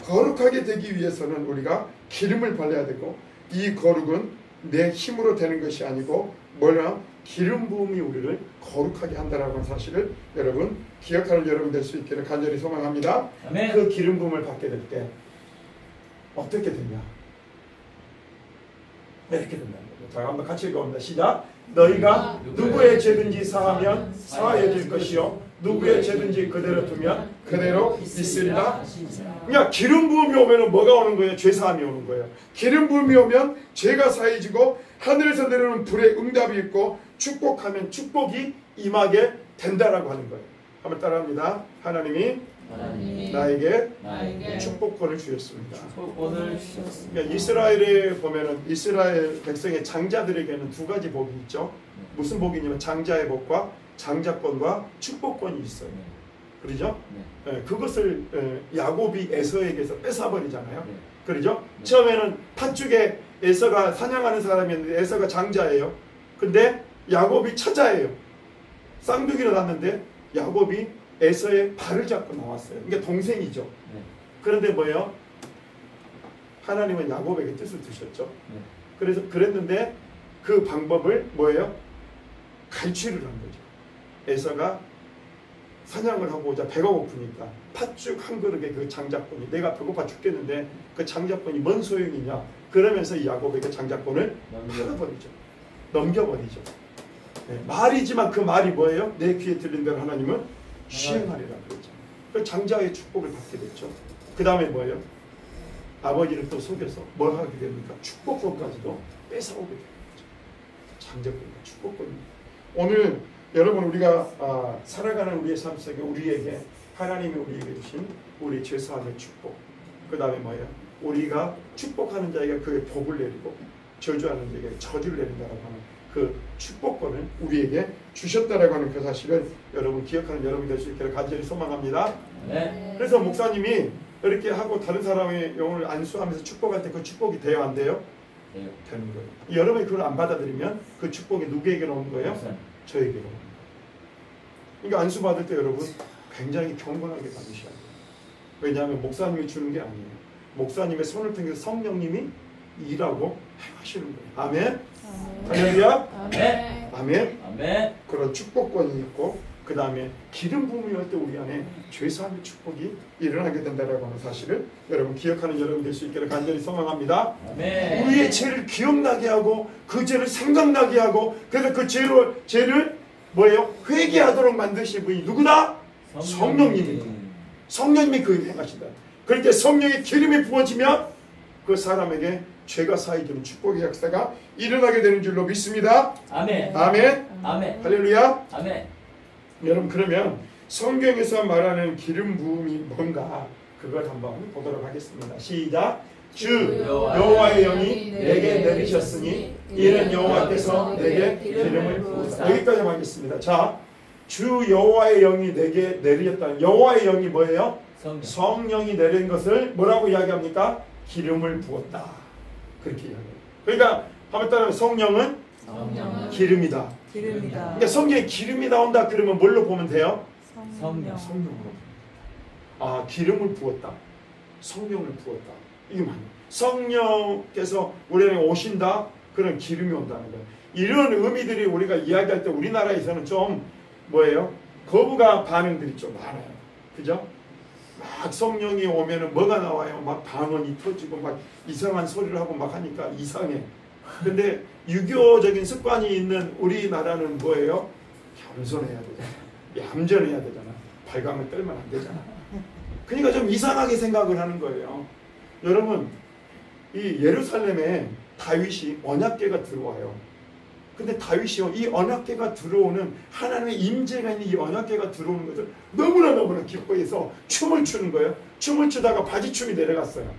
거룩하게 되기 위해서는 우리가 기름을 발라야 되고, 이 거룩은 내 힘으로 되는 것이 아니고 뭐냐? 기름 부음이 우리를 거룩하게 한다라는 사실을 여러분 기억하는 여러분 될 수 있기를 간절히 소망합니다. 아멘. 그 기름 부음을 받게 될 때 어떻게 되냐? 이렇게 된다는 거죠. 자, 한번 같이 읽어봅니다. 시작. 너희가 누구의 죄든지 사하면 사하여질 것이요 누구의 죄든지 그대로 두면 그대로 있으리라. 그러니까 기름 부음이 오면 뭐가 오는 거예요? 죄 사함이 오는 거예요. 기름 부음이 오면 죄가 사해지고 하늘에서 내려오는 불의 응답이 있고 축복하면 축복이 임하게 된다라고 하는 거예요. 한번 따라합니다. 하나님이 나에게 축복권을 주셨습니다. 그러니까 이스라엘에 보면은 이스라엘 백성의 장자들에게는 두 가지 복이 있죠. 무슨 복이냐면 장자의 복과 장자권과 축복권이 있어요. 그러죠? 네. 예, 그것을 야곱이 에서에게서 뺏어버리잖아요. 네. 그러죠? 네. 처음에는 팥죽에 에서가 사냥하는 사람이었는데 에서가 장자예요. 근데 야곱이 처자예요. 쌍둥이로 났는데 야곱이 에서의 발을 잡고 나왔어요. 그러니까 동생이죠. 네. 그런데 뭐예요? 하나님은 야곱에게 뜻을 두셨죠. 네. 그래서 그랬는데 그 방법을 뭐예요? 갈취를 한 거죠. 에서가 사냥을 하고 오자 배가 고프니까 팥죽 한 그릇에 그 장자권이 내가 배고파 죽겠는데 그 장자권이 뭔 소용이냐 그러면서 이 야곱에게 장자권을 팔아버리죠. 넘겨버리죠. 네, 말이지만 그 말이 뭐예요? 내 귀에 들린 대로 하나님은 시행하리라 그랬죠. 그 장자의 축복을 받게 됐죠. 그 다음에 뭐예요? 아버지를 또 속여서 뭘 하게 됩니까? 축복권까지도 뺏어오게 되는 거죠. 장자권과 축복권. 오늘 여러분 우리가 살아가는 우리의 삶 속에 우리에게 하나님이 우리에게 주신 우리 죄사함의 축복. 그 다음에 뭐예요? 우리가 축복하는 자에게 그의 복을 내리고 저주하는 자에게 저주를 내린다라고 하는 그 축복권을 우리에게 주셨다라고 하는 그 사실을 여러분 기억하는 여러분이 될 수 있기를 간절히 소망합니다. 네. 그래서 목사님이 이렇게 하고 다른 사람의 영혼을 안수하면서 축복할 때 그 축복이 돼요, 안 돼요? 돼요. 되는 거예요. 여러분이 그걸 안 받아들이면 그 축복이 누구에게 오는 거예요? 목사님. 저에게 오는 거예요. 그러니까 안수 받을 때 여러분 굉장히 경건하게 받으셔야 돼요. 왜냐하면 목사님이 주는 게 아니에요. 목사님의 손을 통해서 성령님이 일하고 행하시는 거예요. 아멘. 할렐루야. 아멘. 아멘. 아멘. 그런 축복권이 있고 그 다음에 기름 부음이 할 때 우리 안에 죄사함의 축복이 일어나게 된다라고 하는 사실을 여러분 기억하는 여러분 될 수 있기를 간절히 소망합니다. 아멘. 우리의 죄를 기억나게 하고 그 죄를 생각나게 하고 그래서 그 죄를 뭐예요? 회개하도록 만드신 분이 누구다? 성령님입니다. 성령님이 그 일을 행하신다. 그럴 때 성령의 기름이 부어지면 그 사람에게 죄가 사해지는 축복의 역사가 일어나게 되는 줄로 믿습니다. 아멘. 아멘. 아멘. 할렐루야. 아멘. 여러분 그러면 성경에서 말하는 기름 부음이 뭔가 그걸 한번 보도록 하겠습니다. 시작. 주 여호와의 영이 내게 내리셨으니 이는 여호와께서 내게 기름을 부으사. 여기까지만 하겠습니다. 자, 주 여호와의 영이 내게 내리셨다. 여호와의 영이 뭐예요? 성령이 내린 것을 뭐라고 이야기합니까? 기름을 부었다. 그렇게 이야기해요. 그러니까 한번 따라하면 성령은 기름이다. 기름이다. 그러니까 성경에 기름이 나온다 그러면 뭘로 보면 돼요? 성령. 성령으로. 아, 기름을 부었다. 성령을 부었다. 이게 맞아요. 성령께서 우리에게 오신다. 그런 기름이 온다는 거예요. 이런 의미들이 우리가 이야기할 때 우리나라에서는 좀 뭐예요? 거부가 반응들이 좀 많아요. 그죠? 막 성령이 오면은 뭐가 나와요? 막 방언이 터지고 막 이상한 소리를 하고 막 하니까 이상해. 근데 유교적인 습관이 있는 우리나라는 뭐예요? 겸손해야 되잖아. 얌전해야 되잖아. 발광을 떨면 안 되잖아. 그러니까 좀 이상하게 생각을 하는 거예요. 여러분, 이 예루살렘에 다윗이 언약궤가 들어와요. 근데 다윗이요, 이 언약궤가 들어오는 하나님의 임재가 있는 이 언약궤가 들어오는 것을 너무나 기뻐해서 춤을 추는 거예요. 춤을 추다가 바지춤이 내려갔어요.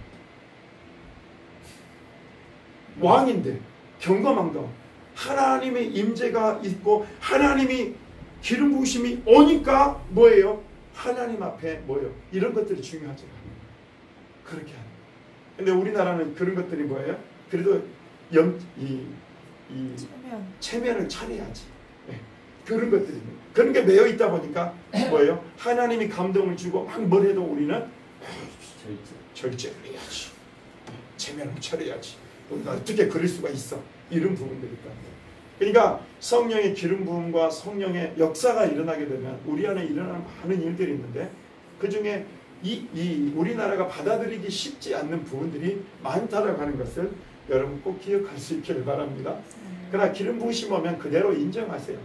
왕인데 경거망동 하나님의 임재가 있고 하나님이 기름 부으심이 오니까 뭐예요? 하나님 앞에 뭐예요? 이런 것들이 중요하지 않아요. 그렇게 하는 거예요. 근데 우리나라는 그런 것들이 뭐예요? 그래도 체면을 차려야지. 네. 그런 것들이 그런 게 매여 있다 보니까 뭐예요? 하나님이 감동을 주고 막 뭘 해도 우리는 절제를 해야지. 체면을 차려야지. 우리가 어떻게 그럴 수가 있어? 이런 부분들이 있다. 그러니까 성령의 기름 부음과 성령의 역사가 일어나게 되면 우리 안에 일어나는 많은 일들이 있는데 그 중에 이 우리나라가 받아들이기 쉽지 않는 부분들이 많다라고 하는 것을 여러분 꼭 기억할 수 있기를 바랍니다. 그러나 기름 부으심 오면 그대로 인정하세요.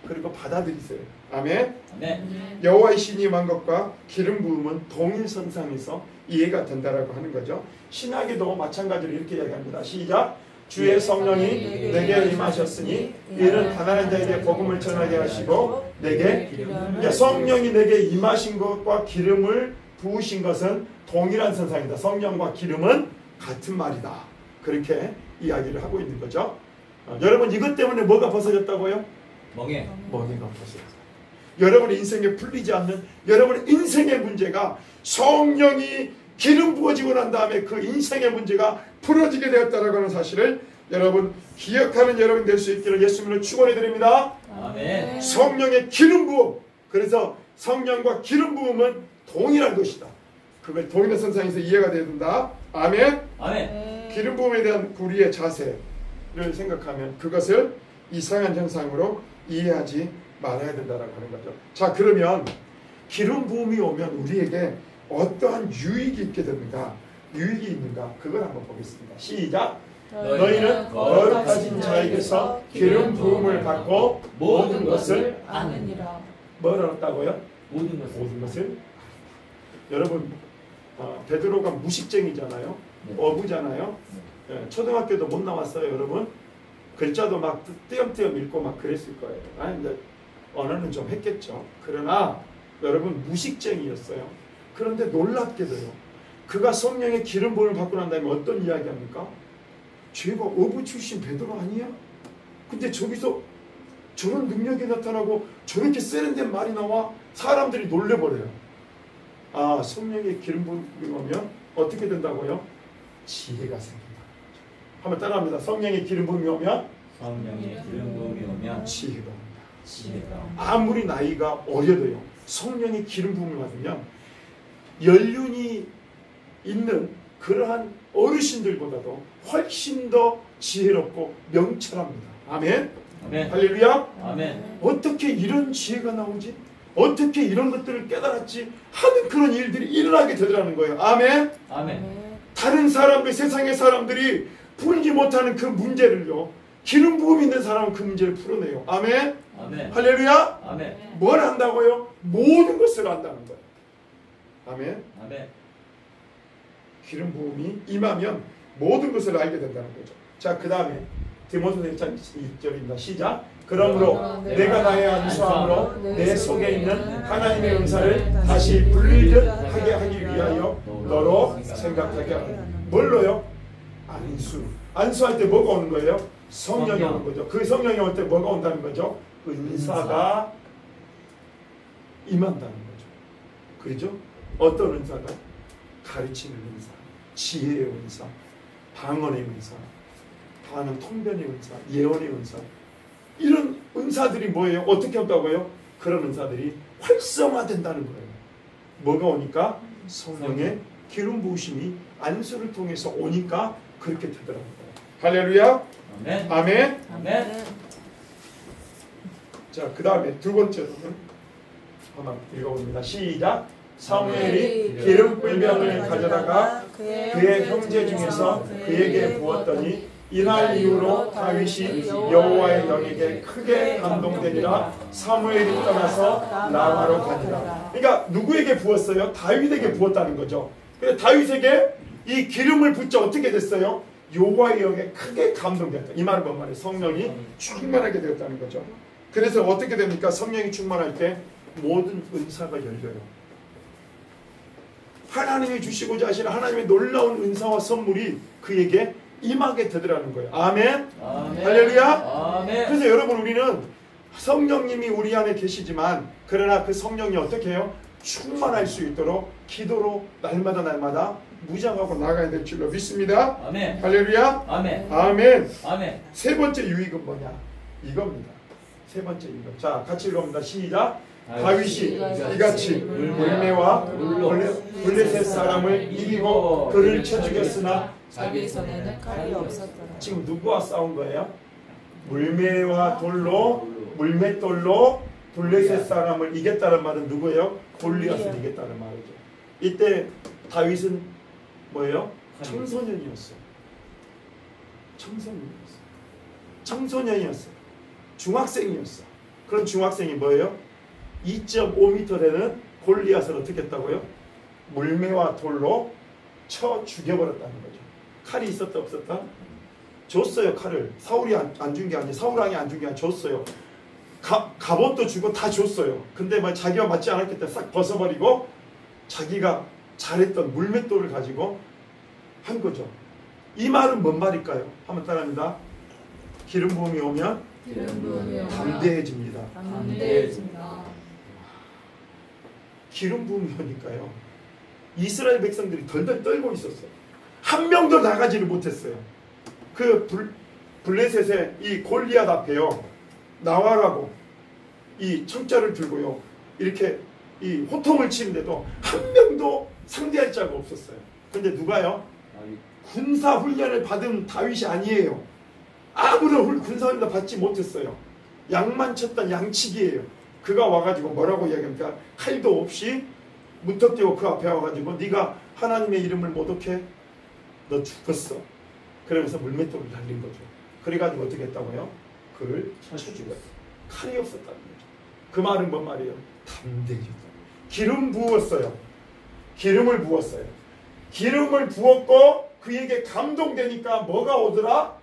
그리고 받아들이세요. 아멘. 아멘. 여호와의 신이 임한 것과 기름 부음은 동일선상에서 이해가 된다라고 하는 거죠. 신학에도 마찬가지로 이렇게 이야기합니다. 시작. 주의 성령이 내게 임하셨으니 이는 가난한 자에게 복음을 전하게 하시고 내게 성령이 내게 임하신 것과 기름을 부으신 것은 동일한 선상이다. 성령과 기름은 같은 말이다. 그렇게 이야기를 하고 있는 거죠. 여러분 이것 때문에 뭐가 벗어졌다고요? 멍에. 멍에가 벗어졌다. 여러분의 인생에 풀리지 않는 여러분의 인생의 문제가 성령이 기름 부어지고 난 다음에 그 인생의 문제가 풀어지게 되었다라고 하는 사실을 여러분 기억하는 여러분 될 수 있기를 예수님으로 축원해 드립니다. 아멘. 성령의 기름 부음. 그래서 성령과 기름 부음은 동일한 것이다. 그걸 동일한 선상에서 이해가 돼야 된다. 아멘. 아멘. 기름 부음에 대한 우리의 자세를 생각하면 그것을 이상한 현상으로 이해하지 말아야 된다라고 하는 거죠. 자, 그러면 기름 부음이 오면 우리에게 어떠한 유익이 있게 됩니까? 유익이 있는가? 그걸 한번 보겠습니다. 시작. 너희는 거룩하신 자에게서 기름 부음을 받고 모든 것을 아느니라. 뭘 얻었다고요? 모든 것을. 여러분, 베드로가 무식쟁이잖아요. 네. 어부잖아요. 예, 초등학교도 못 나왔어요, 여러분. 글자도 막 띄엄띄엄 읽고 막 그랬을 거예요. 아니, 근데 언어는 좀 했겠죠. 그러나 여러분 무식쟁이였어요. 그런데 놀랍게도요. 그가 성령의 기름 부음을 받고 난 다음에 어떤 이야기합니까? 죄가 어부 출신 베드로 아니야? 근데 저기서 저런 능력이 나타나고 저렇게 세련된 말이 나와 사람들이 놀래버려요. 아, 성령의 기름 부음이 오면 어떻게 된다고요? 지혜가 생긴다. 한번 따라합니다. 성령의 기름 부음이 오면 지혜가 온다. 아무리 나이가 어려도요. 성령의 기름 부음을 받으면 연륜이 있는 그러한 어르신들보다도 훨씬 더 지혜롭고 명철합니다. 아멘. 아멘. 할렐루야. 아멘. 어떻게 이런 지혜가 나오지? 어떻게 이런 것들을 깨달았지? 하는 그런 일들이 일어나게 되더라는 거예요. 아멘. 아멘. 다른 사람들, 세상의 사람들이 풀지 못하는 그 문제를요. 기름 부음 있는 사람은 그 문제를 풀어내요. 아멘. 아멘. 할렐루야. 아멘. 뭘 한다고요? 모든 것을 안다는 거예요. 아멘. 아멘. 기름 부음이 임하면 모든 것을 알게 된다는 거죠. 자, 그 다음에 디모데후서 1절입니다. 시작. 그러므로 내가 나의 안수함으로 내 속에 있는 하나님의 은사를 다시 불리듯 하게 하기 위하여 너로 생각하게 하라. 뭘로요? 안수. 안수할 때 뭐가 오는 거예요? 성령이 오는 거죠. 그 성령이 올 때 뭐가 온다는 거죠? 은사가 임한다는 거죠. 그렇죠? 어떤 은사가? 가르치는 은사, 지혜의 은사, 방언의 은사, 반응 통변의 은사, 예언의 은사. 이런 은사들이 뭐예요? 어떻게 한다고요? 그런 은사들이 활성화된다는 거예요. 뭐가 오니까? 성령의 기름 부으심이 안수를 통해서 오니까 그렇게 되더라고요. 할렐루야. 아멘. 아멘. 아멘. 자, 그 다음에 두 번째로는 한번 읽어봅니다. 시작. 사무엘이 기름 불병을 가져다가 그의 형제 중에서 그에게 부었더니 이날 이후로 다윗이 여호와의 영에게 크게 감동되니라. 사무엘이 떠나서 라마로 가니라. 그러니까 누구에게 부었어요? 다윗에게 부었다는 거죠. 그래서 다윗에게 이 기름을 붓자 어떻게 됐어요? 여호와의 영에 크게 감동됐다. 이 말은 뭔 말이에요? 성령이 충만하게 되었다는 거죠. 그래서 어떻게 됩니까? 성령이 충만할 때 모든 은사가 열려요. 하나님이 주시고자 하시는 하나님의 놀라운 은사와 선물이 그에게 임하게 되더라는 거예요. 아멘. 아멘. 할렐루야. 아멘. 그래서 여러분, 우리는 성령님이 우리 안에 계시지만 그러나 그 성령이 어떻게 해요? 충만할 수 있도록 기도로 날마다 무장하고 나가야 될 줄로 믿습니다. 아멘. 할렐루야. 아멘. 아멘. 아멘. 세 번째 유익은 뭐냐? 이겁니다. 세 번째 유익. 자, 같이 읽어봅니다. 시작. 다윗이 이같이 물매와 블레셋 사람을 이기고 그를 쳐 죽였으나 자기 손에는 칼이 없었더라. 지금 누구와 싸운 거예요? 물매와 돌로, 물맷돌로 블레셋 사람을 이겼다는 말은 누구예요? 골리앗을 이겼다는 말이죠. 이때 다윗은 뭐예요? 청소년이었어요. 청소년이었어요. 중학생이었어요. 그런 중학생이 뭐예요? 2.5m 되는 골리앗을 어떻게 했다고요? 물매와 돌로 쳐 죽여버렸다는 거죠. 칼이 있었다 없었다? 줬어요. 칼을. 사울이 안 준 게 아니에요. 사울왕이 안 준 게 아니라 줬어요. 갑옷도 주고 다 줬어요. 근데 자기가 맞지 않았기 때문에 싹 벗어버리고 자기가 잘했던 물맷돌을 가지고 한 거죠. 이 말은 뭔 말일까요? 한번 따라합니다. 기름 부음이 오면 담대해집니다. 기름 부음이 오니까요. 이스라엘 백성들이 덜덜 떨고 있었어요. 한 명도 나가지를 못했어요. 그 블레셋의 이 골리앗 앞에요. 나와라고 이 청자를 들고요. 이렇게 이 호통을 치는데도 한 명도 상대할 자가 없었어요. 근데 누가요? 군사 훈련을 받은 다윗이 아니에요. 아무런 군사 훈련도 받지 못했어요. 양만 쳤던 양치기예요. 그가 와가지고 뭐라고 이야기합니까? 칼도 없이 무턱대고 그 앞에 와가지고 네가 하나님의 이름을 모독해? 너 죽었어. 그러면서 물맷돌을 날린 거죠. 그래가지고 어떻게 했다고요? 그를 쳐 죽였어요. 칼이 없었다는 거죠. 그 말은 뭔 말이에요? 담대해졌다. 기름 부었어요. 기름을 부었어요. 기름을 부었고 그에게 감동되니까 뭐가 오더라?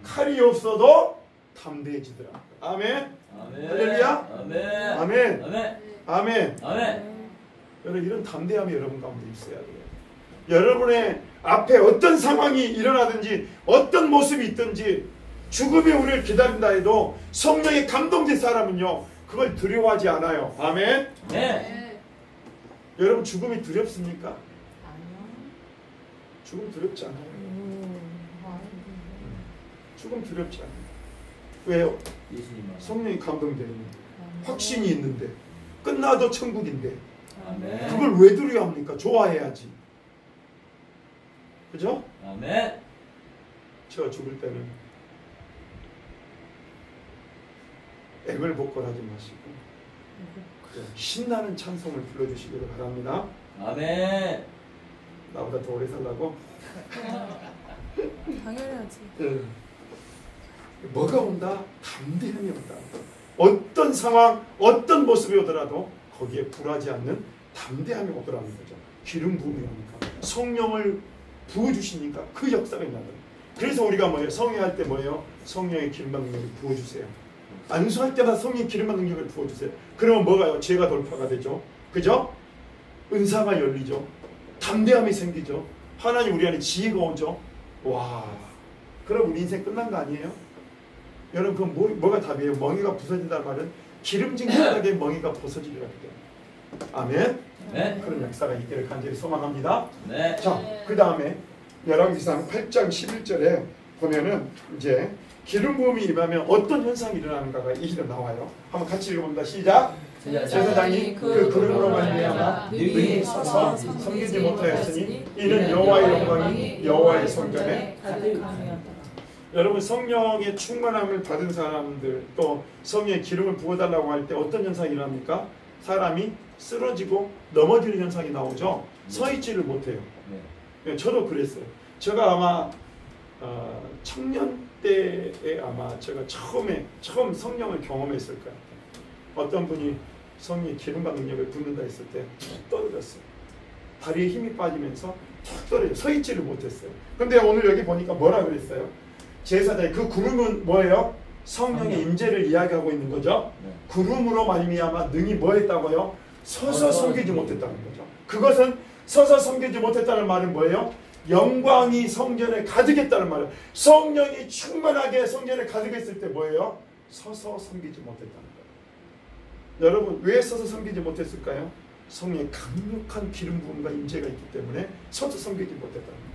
칼이 없어도 담대해지더라. 아멘. 아멘. 할렐루야. 아멘. 아멘. 아멘. 아멘. 아멘. 여러분 이런 담대함이 여러분 가운데 있어야 돼요. 여러분의 앞에 어떤 상황이 일어나든지 어떤 모습이 있든지 죽음이 우리를 기다린다 해도 성령에 감동된 사람은요 그걸 두려워하지 않아요. 아멘. 네. 여러분 죽음이 두렵습니까? 아니요. 죽음 두렵지 않아요. 아니요. 죽음 두렵지 않아요. 왜요? 예수님 말. 성령이 감동되는 확신이 있는데 끝나도 천국인데 아멘. 그걸 왜 두려워합니까? 좋아해야지. 그죠? 아멘. 제가 죽을 때는 애걸복걸하지 마시고 신나는 찬송을 불러주시기를 바랍니다. 아멘. 나보다 더 오래 살라고? 당연하지. 뭐가 온다? 담대함이 온다. 어떤 상황, 어떤 모습이 오더라도 거기에 불하지 않는 담대함이 오더라는 거죠. 기름 부음이 오니까 성령을 부어주시니까 그 역사가 있는 거예요. 그래서 우리가 뭐예요? 성회할 때 뭐예요? 성령의 기름과 능력을 부어주세요. 안수할 때마다 성령의 기름과 능력을 부어주세요. 그러면 뭐가요? 죄가 돌파가 되죠. 그죠? 은사가 열리죠. 담대함이 생기죠. 하나님 우리 안에 지혜가 오죠. 와, 그럼 우리 인생 끝난 거 아니에요? 여러분 그건 뭐가 답이에요? 멍에가 부서진다는 말은 기름진 바닥에 멍에가 벗어지리라 그래요. 아멘. 네. 그런 역사가 있기를 간절히 소망합니다. 네. 자, 그 다음에 열왕기상 8장 11절에 보면은 이제 기름 부음이 임하면 어떤 현상이 일어나는가가 이기로 나와요. 한번 같이 읽어봅니다. 시작. 제사장이 그 구름으로 말미암아 능히 서서 섬기지 못하였으니 이는 여호와의 영광이 여호와의 성전에 가득함이었다. 여러분 성령의 충만함을 받은 사람들 또 성령의 기름을 부어달라고 할 때 어떤 현상이 일어납니까? 사람이 쓰러지고 넘어지는 현상이 나오죠. 서 있지를 못해요. 네. 저도 그랬어요. 제가 아마 청년 때에 아마 제가 처음 성령을 경험했을 거예요. 어떤 분이 성령의 기름과 능력을 붓는다 했을 때 툭 떨어졌어요. 다리에 힘이 빠지면서 툭 떨어져요. 서 있지를 못했어요. 근데 오늘 여기 보니까 뭐라 그랬어요? 제사장이 그 구름은 뭐예요? 성령의 임재를 이야기하고 있는 거죠. 네. 구름으로 말미암아 능히 뭐 했다고요? 서서 섬기지 못했다는 거죠. 그것은 서서 섬기지 못했다는 말은 뭐예요? 영광이 성전에 가득했다는 말이에요. 성령이 충만하게 성전에 가득했을 때 뭐예요? 서서 섬기지 못했다는 거예요. 여러분 왜 서서 섬기지 못했을까요? 성령의 강력한 기름 부음과 임재가 있기 때문에 서서 섬기지 못했다는 거죠.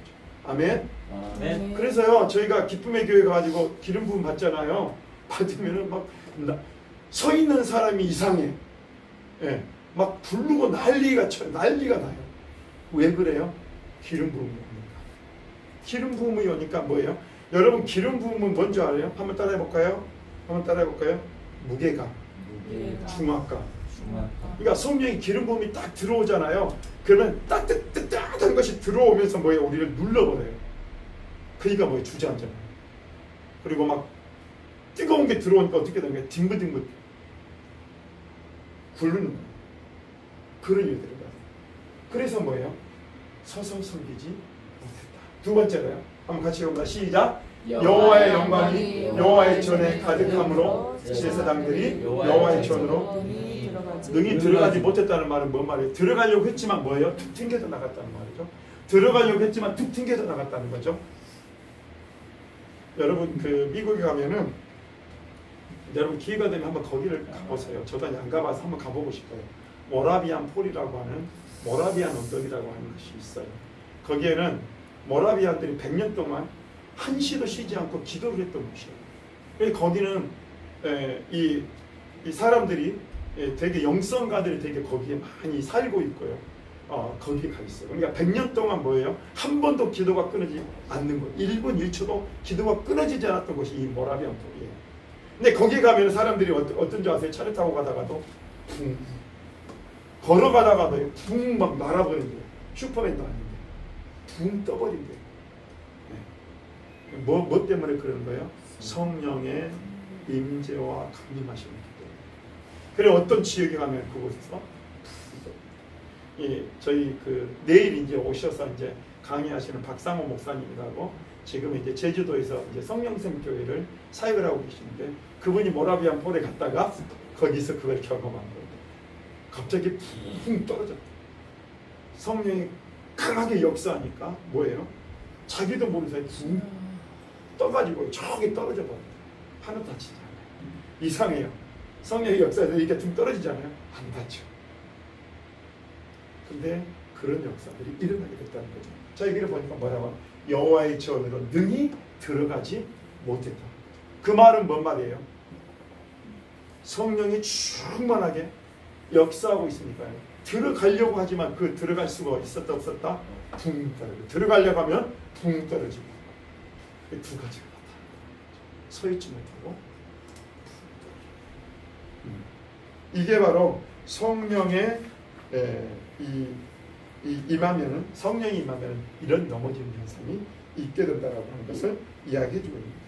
아멘. 아멘. 그래서요 저희가 기쁨의 교회 가지고 기름 부음 받잖아요. 받으면은 막 서 있는 사람이 이상해. 예, 막 부르고 난리가 나요. 왜 그래요? 기름 부음이 오니까. 기름 부음이 오니까 뭐예요? 여러분 기름 부음은 뭔지 알아요? 한번 따라해 볼까요? 무게감, 중압감. 그러니까 성령의 기름 부음이 딱 들어오잖아요. 그러면 따뜻한 것이 들어오면서 뭐예요? 우리를 눌러버려요. 그러니까 뭐예요? 주저앉아요. 그리고 막 뜨거운 게 들어오니까 어떻게 되는 거예요? 뒹긋뒹긋 굴르는 거예요. 그런 일들이 봐요. 그래서 뭐예요? 서서 섬기지 못했다. 두 번째로요. 한번 같이 읽어봅니다. 시작. 여호와의 영광이 여호와의 전에 가득함으로 제사장들이 여호와의 전으로 능히 들어가지 못했다는 말은 뭔 말이에요? 들어가려고 했지만 뭐예요? 툭 튕겨서 나갔다는 말이죠. 들어가려고 했지만 툭 튕겨서 나갔다는 거죠. 여러분 그 미국에 가면은 여러분 기회가 되면 한번 거기를 가보세요. 저도 안 가봐서 한번 가보고 싶어요. 모라비안 폴이라고 하는 모라비안 언덕이라고 하는 것이 있어요. 거기에는 모라비안들이 100년 동안 한시도 쉬지 않고 기도를 했던 곳이에요. 거기는 이 사람들이 되게 영성가들이 되게 거기에 많이 살고 있고요. 거기에 가 있어요. 그러니까 100년 동안 뭐예요? 한 번도 기도가 끊어지지 않는 것. 1분 1초도 기도가 끊어지지 않았던 곳이 이 모라비안 폴이에요. 근데 거기 가면 사람들이 어떤 줄 아세요? 차를 타고 가다가도 걸어가다가도 붕 막 날아버린대요. 슈퍼맨도 아닌데 붕 떠버린대요. 네. 뭐 때문에 그러는 거예요? 성령의 임재와 강림하심을 때문에. 그래 어떤 지역에 가면 그곳에서 저희 내일 이제 오셔서 이제 강의하시는 박상호 목사님이라고 지금 이제 제주도에서 이제 성령샘교회를 사역을 하고 계시는데 그분이 모라비안 폴에 갔다가 거기서 그걸 경험한 거예요. 갑자기 붕 떨어졌다. 성령이 강하게 역사하니까 뭐예요? 자기도 모르는 사이에 붕 떠가지고 저기 떨어져 버려요. 하늘 다치지 않아요. 이상해요. 성령의 역사에서 이렇게 붕 떨어지잖아요. 안 다쳐. 근데 그런 역사들이 일어나게 됐다는 거죠. 자, 여기를 보니까 뭐라고? 여호와의 전으로 능히 들어가지 못했다. 그 말은 뭔 말이에요? 성령이 충만하게 역사하고 있으니까요. 들어가려고 하지만 그 들어갈 수가 있었다 없었다? 붕 떨어지고. 들어가려고 하면 붕 떨어지고. 두 가지가 나타나는 거죠. 서 있지 못하고 이게 바로 성령의 임하면은, 성령이 임하면 이런 넘어지는 현상이 있게 된다라고 하는 것을 이야기해 주고 있습니다.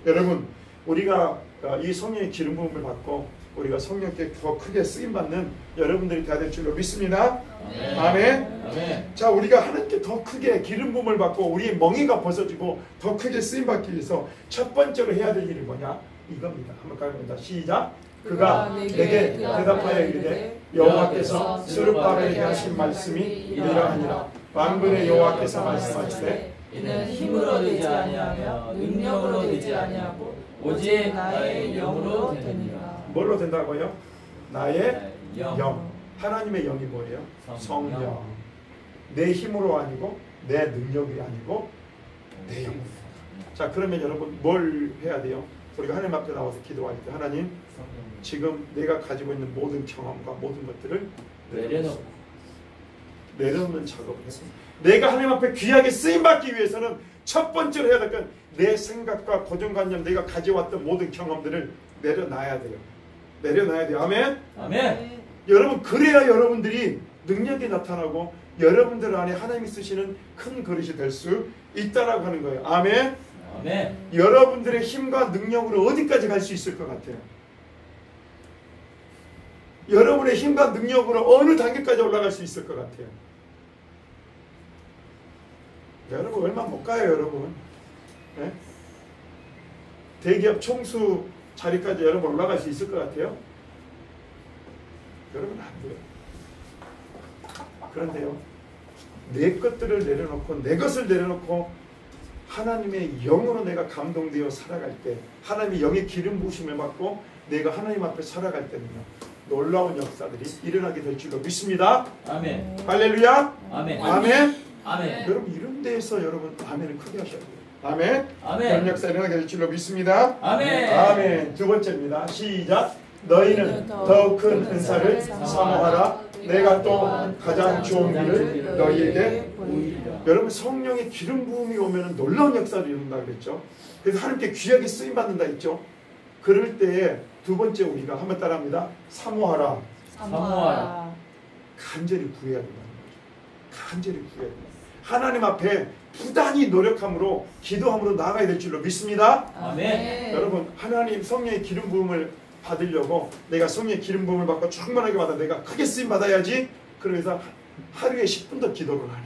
여러분, 우리가 이 성령의 기름 부음을 받고 우리가 성령께 더 크게 쓰임 받는 여러분들이 되어야 될 줄로 믿습니다. 아멘. 아멘. 아멘. 자, 우리가 하나님께 더 크게 기름 부음을 받고 우리의 멍에가 벗어지고 더 크게 쓰임 받기 위해서 첫 번째로 해야 될 일이 뭐냐? 이겁니다. 한번 가봅니다. 시작. 그가 내게 대답하여 이르되 여호와께서 스룹바벨에게 하신 말씀이 이러하니라. 만군의 여호와께서 말씀하시되 이는 힘으로 되지 아니하며 능력으로 되지 아니하고 오직 나의 영으로 되니라. 뭘로 된다고요? 나의 영. 영. 하나님의 영이 뭐예요? 성령. 성령. 내 힘으로 아니고 내 능력이 아니고 내 영으로. 자, 그러면 여러분 뭘 해야 돼요? 우리가 하나님 앞에 나와서 기도할 때 하나님, 지금 내가 가지고 있는 모든 경험과 모든 것들을 내려놓는 작업을 해서 내가 하나님 앞에 귀하게 쓰임받기 위해서는 첫 번째로 해야 될 건 내 생각과 고정관념, 내가 가져왔던 모든 경험들을 내려놔야 돼요. 내려놔야 돼요. 아멘? 아멘. 여러분, 그래야 여러분들이 능력이 나타나고 여러분들 안에 하나님이 쓰시는 큰 그릇이 될 수 있다라고 하는 거예요. 아멘? 아멘. 여러분들의 힘과 능력으로 어디까지 갈 수 있을 것 같아요? 여러분의 힘과 능력으로 어느 단계까지 올라갈 수 있을 것 같아요? 여러분 얼마 못 가요, 여러분. 네? 대기업 총수 자리까지 여러분 올라갈 수 있을 것 같아요? 여러분 안 돼요. 그런데요, 내 것들을 내려놓고 내 것을 내려놓고 하나님의 영으로 내가 감동되어 살아갈 때, 하나님의 영의 기름 부으심을 받고 내가 하나님 앞에 살아갈 때는요, 놀라운 역사들이 일어나게 될 줄로 믿습니다. 아멘. 할렐루야. 아멘. 아멘. 아멘. 여러분, 이런 데에서 여러분 아멘을 크게 하셔야 돼요. 아멘. 아멘. 그런 역사 일어나게 될 줄로 믿습니다. 아멘. 아멘. 두 번째입니다. 시작. 너희는 더욱 큰 은사를 사모하라. 내가 또 가장 좋은 길을 너희에게 보이리라. 여러분, 성령의 기름 부음이 오면 놀라운 역사를 이룬다 그랬죠. 그래서 하나님께 귀하게 쓰임 받는다 했죠. 그럴 때에 두 번째 우리가 한번 따라합니다. 사모하라. 사모하라. 간절히 구해야 된다는 거죠. 간절히 구해야 된다. 하나님 앞에 부단히 노력함으로 기도함으로 나아가야 될 줄로 믿습니다. 아멘. 여러분, 하나님 성령의 기름 부음을 받으려고 내가 성령의 기름 부음을 받고 충만하게 받아 내가 크게 쓰임 받아야지. 그래서 하루에 10분도 기도를 하네.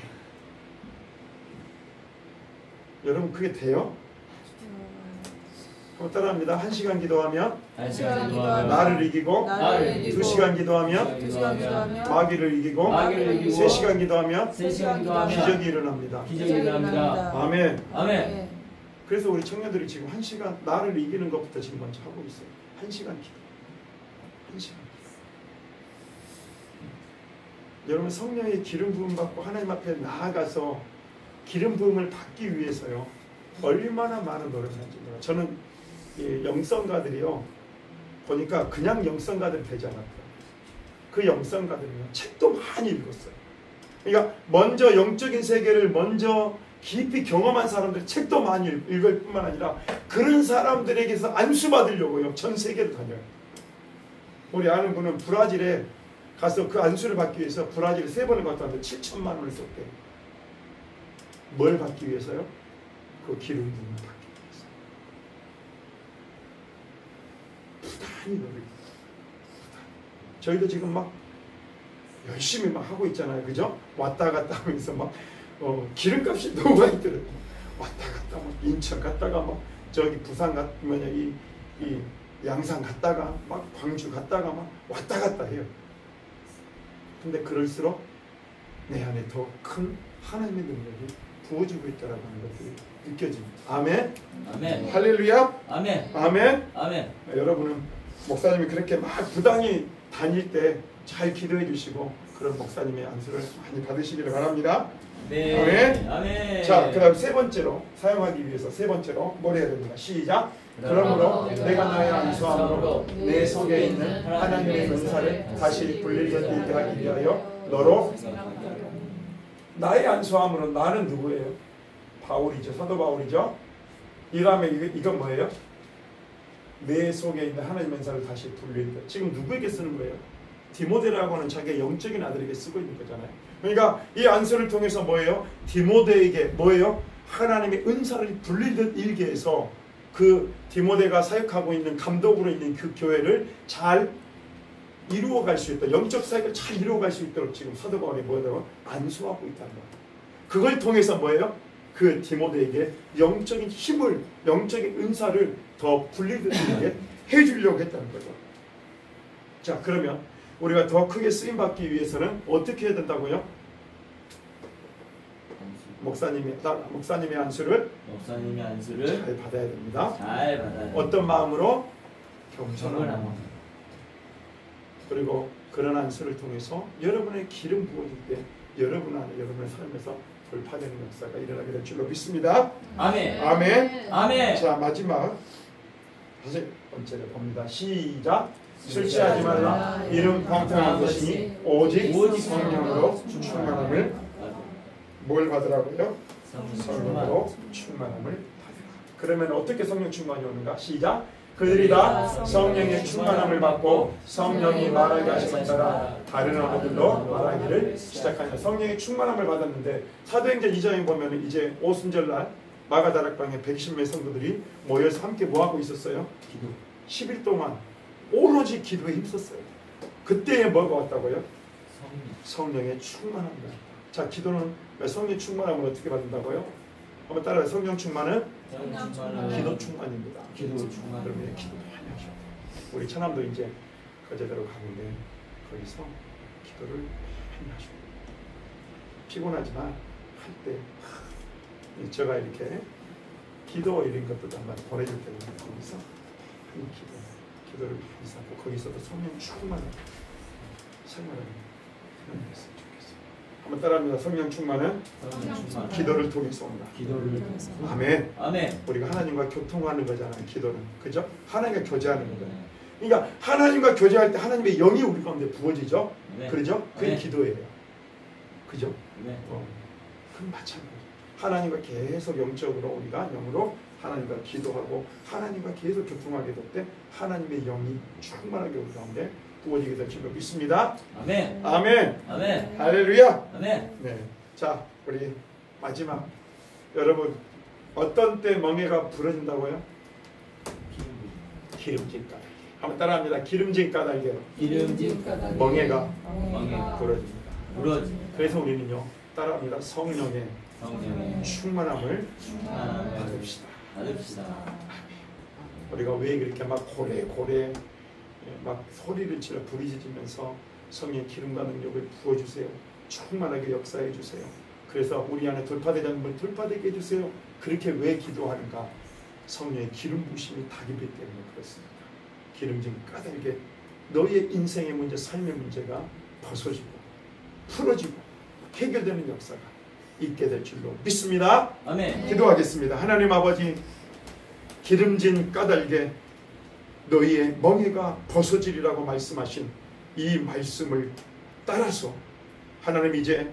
여러분, 그게 돼요? 한번 따라합니다. 1시간 기도하면 1시간 기도하면 나를 이기고, 나를 이기고, 2시간 기도하면 2시간 기도하면 마귀를 이기고, 마귀를 이기고, 3시간 기도하면 3시간 기도하면 기적이 일어납니다. 기적이 일어납니다. 아멘. 아멘. 그래서 우리 청년들이 지금 1시간 나를 이기는 것부터 지금 먼저 하고 있어요. 1시간 기도. 1시간 기도. 여러분 성령의 기름 부음 받고 하나님 앞에 나아가서 기름 부음을 받기 위해서요 얼마나 많은 노력을 하는지 몰라요. 저는 이 영성가들이요 보니까 그냥 영성가들이 되지 않았고요. 그 영성가들은요 책도 많이 읽었어요. 그러니까 먼저 영적인 세계를 먼저 깊이 경험한 사람들 책도 많이 읽을 뿐만 아니라 그런 사람들에게서 안수받으려고요 전 세계를 다녀요. 우리 아는 분은 브라질에 가서 그 안수를 받기 위해서 브라질에 3번을 갔다 왔는데 7천만 원을 썼대요. 뭘 받기 위해서요? 그 기름 부음을 받기 위해서. 부단히 노력해요. 저희도 지금 막 열심히 막 하고 있잖아요. 그죠? 왔다 갔다 하면서 막 기름값이 너무 많이 들어요. 왔다 갔다 막 인천 갔다가 막 저기 부산 이 양산 갔다가 막 광주 갔다가 막 왔다 갔다 해요. 근데 그럴수록 내 안에 더 큰 하나님의 능력이 부어지고 있다라고 하는 것들이 느껴집니다. 아멘. 아멘. 할렐루야. 아멘. 아멘. 아멘. 여러분은 목사님이 그렇게 막 부당히 다닐 때 잘 기도해 주시고 그런 목사님의 안수를 많이 받으시기를 바랍니다. 네. 아멘. 아멘. 자, 그다음 세 번째로 사용하기 위해서 세 번째로 뭘 해야 됩니까? 시작. 그러므로 내가 나의 안수함으로 내 속에 있는 하나님의 은사를 다시 불리게 하기 위하여 너로 나의 안수함으로 나는 누구예요? 바울이죠. 사도 바울이죠. 이라면 이건 뭐예요? 내 속에 있는 하나님의 은사를 다시 불리게. 지금 누구에게 쓰는 거예요? 디모데라고 하는 자기의 영적인 아들에게 쓰고 있는 거잖아요. 그러니까 이 안수를 통해서 뭐예요? 디모데에게 뭐예요? 하나님의 은사를 불리듯 일게해서 그 디모데가 사역하고 있는 감독으로 있는 그 교회를 잘 이루어갈 수 있도록 영적 사역을 잘 이루어갈 수 있도록 지금 사도 바울이 뭐라고 안수하고 있다는 거예요. 그걸 통해서 뭐예요? 그 디모데에게 영적인 힘을 영적인 은사를 더 불리듯 해주려고 했다는 거죠. 자, 그러면 우리가 더 크게 쓰임받기 위해서는 어떻게 해야 된다고요? 목사님의 안수를 잘 받아야 됩니다. 잘 받아야 어떤 마음으로? 겸손한 겸손한 마음. 그리고 그런 안수를 통해서 여러분의 기름 부어질 때 여러분 안에 여러분의 삶에서 돌파되는 역사가 일어나게 될 줄로 믿습니다. 아멘. 아멘. 아멘. 자, 마지막 5번째를 봅니다. 시작. 술 취하지 말라. 이는 방탕한 것이니 오직 성령으로 충만함을 뭘 받으라고요? 성령으로 충만함을 받으라. 그러면 어떻게 성령 충만이 오는가? 시작. 그들이 다 성령의 충만함을 받고 성령이 말하게 하심을 따라 다른 언어들로 말하기를 시작하니라. 성령의 충만함을 받았는데 사도행전 2장에 보면 이제 오순절날 마가다락방에 120명의 성도들이 모여서 함께 뭐하고 있었어요? 기도. 10일 동안 오로지 기도에 힘썼어요. 그때에 뭐가 왔다고요? 성령의 충만함을 받았다. 자, 기도는 성령 충만함을 어떻게 받는다고요? 한번 따라해. 성령 충만은 기도 충만입니다. 기도 충만. 그러면 기도 많이 하셔야 돼요. 우리 천암도 이제 거제도로 가는데 거기서 기도를 많이 하셔야 돼요. 피곤하지만 할 때 제가 이렇게 기도 이런 것도 한번 보내줄 때는 거기서 많이 기도를 많이 쌓고 거기서도 성령 충만을 생활을 했으면 좋겠어요. 한번 따라합니다. 성령 충만은 기도를 통해서 온다. 기도를 통해서. 아멘. 아멘. 우리가 하나님과 교통하는 거잖아요. 기도는. 그죠? 하나님과 교제하는 거예요. 그러니까 하나님과 교제할 때 하나님의 영이 우리 가운데 부어지죠. 네. 그러죠? 그게 네. 기도예요. 그죠? 네. 그럼 마찬가지. 하나님과 계속 영적으로 우리가 영으로 하나님과 기도하고 하나님과 계속 교통하게 될 때 하나님의 영이 충만하게 우리 가운데 부어지게 될 줄로 믿습니다. 아멘. 아멘. 아멘. 할렐루야. 아멘. 네. 자, 우리 마지막 여러분 어떤 때 멍에가 부러진다고요? 기름진 까닭. 한번 따라합니다. 기름진 까닭이에요. 기름진 멍에가 멍에가 부러집니다. 부러집니다. 그래서 우리는요 따라합니다. 성령의 충만함을 받읍시다. 우리가 왜 그렇게 막 고래 막 소리를 질러 부르짖으면서 성령의 기름과 능력을 부어주세요. 충만하게 역사해 주세요. 그래서 우리 안에 돌파되지 않는 분 돌파되게 해주세요. 그렇게 왜 기도하는가? 성령의 기름 부심이 닭이기 때문에 그렇습니다. 기름진 까닭에 너의 인생의 문제, 삶의 문제가 벗어지고 풀어지고 해결되는 역사가 있게 될 줄로 믿습니다. 아멘. 기도하겠습니다. 하나님 아버지, 기름진 까닭에 너희의 멍에가 벗어지리라고 말씀하신 이 말씀을 따라서 하나님 이제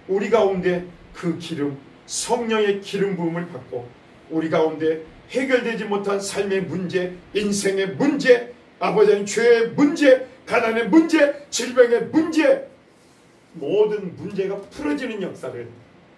우리 가운데 그 기름, 성령의 기름 부음을 받고 우리 가운데 해결되지 못한 삶의 문제, 인생의 문제, 아버지 죄의 문제, 가난의 문제, 질병의 문제, 모든 문제가 풀어지는 역사를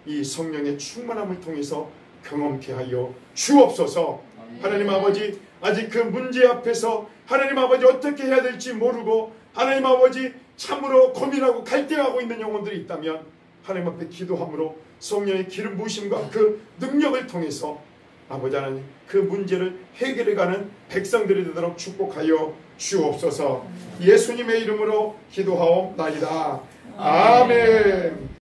이 성령의 충만함을 통해서 경험케 하여 주옵소서. 하나님 아버지, 아직 그 문제 앞에서 하나님 아버지 어떻게 해야 될지 모르고 하나님 아버지 참으로 고민하고 갈등하고 있는 영혼들이 있다면 하나님 앞에 기도함으로 성령의 기름 부으심과 그 능력을 통해서 아버지 하나님 그 문제를 해결해가는 백성들이 되도록 축복하여 주옵소서. 예수님의 이름으로 기도하옵나이다. 아멘.